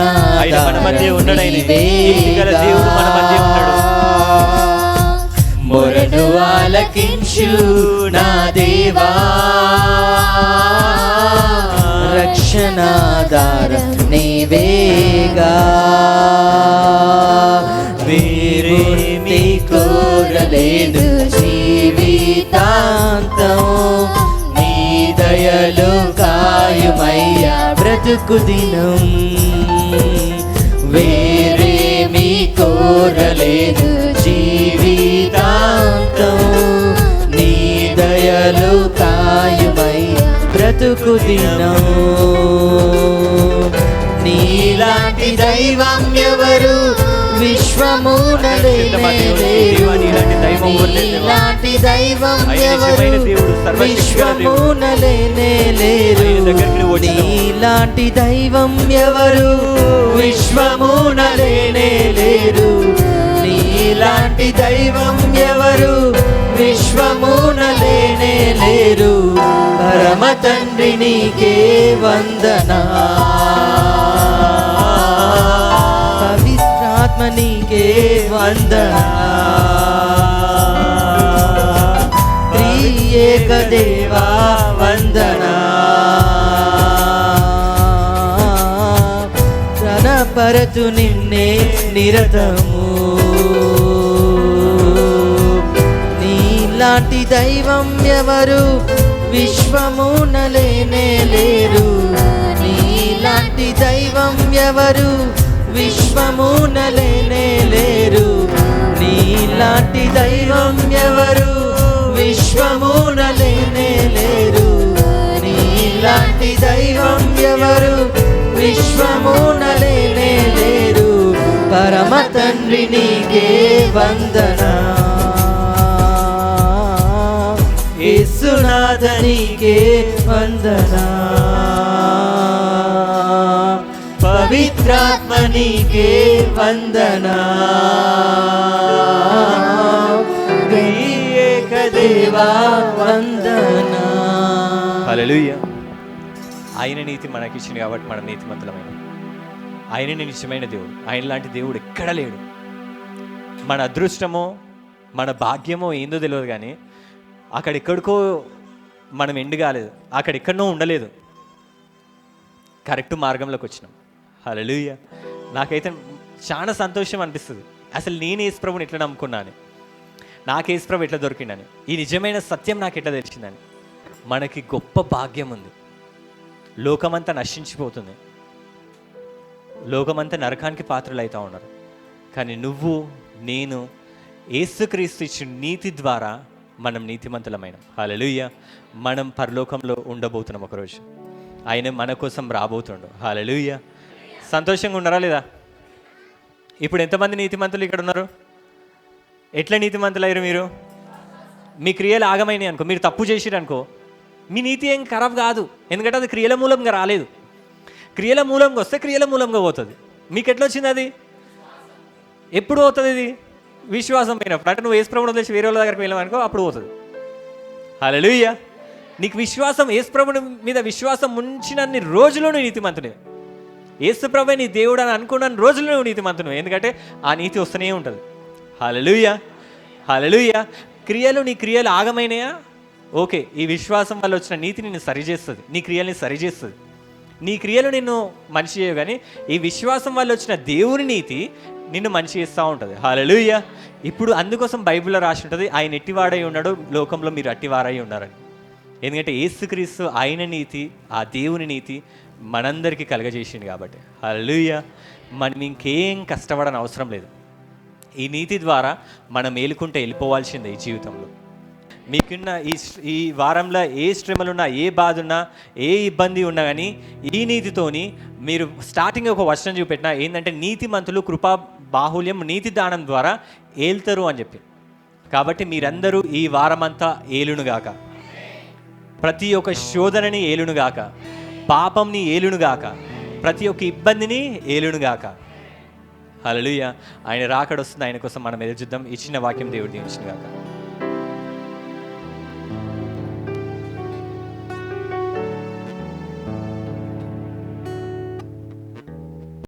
మన మధ్య ఉన్నాడు. నీతిగల దేవుడు మన మధ్య ఉన్నాడు. మొరను ఆలకించు నా దేవా. రక్షణాధారం నీవేగా. వేరేమీ కోరలేదు జీవితాంతం. నీ దయలు కాయుమయ్యా బ్రతుకు దినం. వేరేమీ కోరలేదు జీవితాంతం. నీ దయలు కాయుమయ్యా బ్రతుకు దినం. నీలాంటి దైవం ఎవరు విశ్వమున లేనే లేరు. నీలాంటి దైవం ఎవరు విశ్వమున లేనే లేరు. నీలాంటి దైవం ఎవరు విశ్వమున లేనే లేరు. నీలాంటి దైవం ఎవరు విశ్వమున లేనే లేరు. పరమ తండ్రి నీకే వందనా. పవిత్రాత్మ నీకే వందనా. త్రియేక దేవా వందనా. ఘనపరచు నిన్నే నిరతము. నీలాంటి దైవం ఎవరు విశ్వమున లేనే లేరు. నీలాంటి దైవం ఎవరు విశ్వమున లేనే లేరు. నీలాంటి దైవం ఎవరు విశ్వమున లేనే లేరు. నీలాంటి దైవం ఎవరు విశ్వమున లేనే లేరు. పరమ తండ్రి నీకే వందనా. యేసునాథ నీకే వందనా. పవిత్రాత్మ నీకే వందనా. త్రియేక దేవా వందనా. హల్లెలూయా. ఆయన నీతి మనకిచ్చింది కాబట్టి మనం నీతిమంతులమైన. ఆయననే నిజమైన దేవుడు. ఆయన లాంటి దేవుడు ఎక్కడ లేడు. మన అదృష్టమో మన భాగ్యమో ఏందో తెలియదు, కానీ అక్కడెక్కడికో మనం ఎండ్ కాలేదు, అక్కడెక్కడనో ఉండలేదు, కరెక్ట్ మార్గంలోకి వచ్చినాం. హల్లెలూయా. నాకైతే చాలా సంతోషం అనిపిస్తుంది. అసలు నేను యేసుప్రభుని ఎట్లా నమ్ముకున్నాను, నాకు యేసుప్రభు ఎట్లా దొరికిందని, ఈ నిజమైన సత్యం నాకు ఎట్లా తెలిసిందని. మనకి గొప్ప భాగ్యం ఉంది. లోకమంతా నశించిపోతుంది, లోకమంతా నరకానికి పాత్రలు అవుతూ ఉన్నారు. కానీ నువ్వు నేను యేసుక్రీస్తు ఇచ్చిన నీతి ద్వారా మనం నీతిమంతులమైన. హల్లెలూయా. మనం పరలోకంలో ఉండబోతున్నాం ఒకరోజు. ఆయన మన కోసం రాబోతుండు. హల్లెలూయా. సంతోషంగా ఉన్నారా లేదా? ఇప్పుడు ఎంతమంది నీతిమంతులు ఇక్కడ ఉన్నారు? ఎట్లా నీతిమంతులు అయ్యారు మీరు? మీ క్రియలు ఆగమైనాయి అనుకో, మీరు తప్పు చేసిరు అనుకో, మీ నీతి ఏం ఖరాబ్ కాదు. ఎందుకంటే అది క్రియల మూలంగా రాలేదు. క్రియల మూలంగా వస్తే క్రియల మూలంగా పోతుంది. మీకు ఎట్లా వచ్చింది? అది ఎప్పుడు పోతుంది? ఇది విశ్వాసం పోయినప్పుడు. అంటే నువ్వు యేసుప్రభుని వదిలేసి వేరే వాళ్ళ దగ్గరికి వెళ్ళామనుకో, అప్పుడు పోతుంది. హల్లెలూయా. నీకు విశ్వాసం, యేసుప్రభుని మీద విశ్వాసం ఉంచినన్ని రోజులు నువ్వు నీతిమంతుడే. యేసుప్రభువే నీ దేవుడు అని అనుకున్న రోజులు నువ్వు నీతిమంతుడు. ఎందుకంటే ఆ నీతి వస్తూనే ఉంటుంది. హల్లెలూయా. హల్లెలూయా. నీ క్రియలు ఆగమైనయా? ఓకే, ఈ విశ్వాసం వల్ల వచ్చిన నీతి నిన్ను సరిచేస్తుంది, నీ క్రియల్ని సరిచేస్తుంది. నీ క్రియలు నిన్ను మనిషి చేయవు, కానీ ఈ విశ్వాసం వల్ల వచ్చిన దేవుని నీతి నిన్ను మనిషి చేస్తూ ఉంటుంది. హల్లెలూయా. ఇప్పుడు అందుకోసం బైబిల్లో రాసి ఉంటుంది, ఆయన ఎట్టివాడై ఉన్నాడు, లోకంలో మీరు అట్టివారై ఉన్నారని. ఎందుకంటే యేసుక్రీస్తు ఆయన నీతి, ఆ దేవుని నీతి మనందరికీ కలగజేసింది కాబట్టి. హల్లెలూయా. మనం ఇంకేం కష్టపడని అవసరం లేదు. ఈ నీతి ద్వారా మనం మేలుకుంటే వెళ్ళిపోవాల్సిందే ఈ జీవితంలో. మీకున్న ఈ వారంలో ఏ శ్రమలున్నా, ఏ బాధ ఉన్నా, ఏ ఇబ్బంది ఉన్నా కానీ ఈ నీతితోని మీరు స్టార్టింగ్ ఒక వచనం చూపెట్టినా ఏంటంటే, నీతిమంతులు కృపా బాహుల్యం నీతి దానం ద్వారా ఏల్తారు అని చెప్పి. కాబట్టి మీరందరూ ఈ వారమంతా ఏలునుగాక, ప్రతి ఒక్క శోధనని ఏలునుగాక, పాపంని ఏలునుగాక, ప్రతి ఒక్క ఇబ్బందిని ఏలునుగాక. హల్లెలూయా. ఆయన రాకడ వస్తుంది. ఆయన కోసం మనం ఎదురు చూద్దాం. ఇచ్చిన వాక్యం దేవుడు దీవించునుగాక.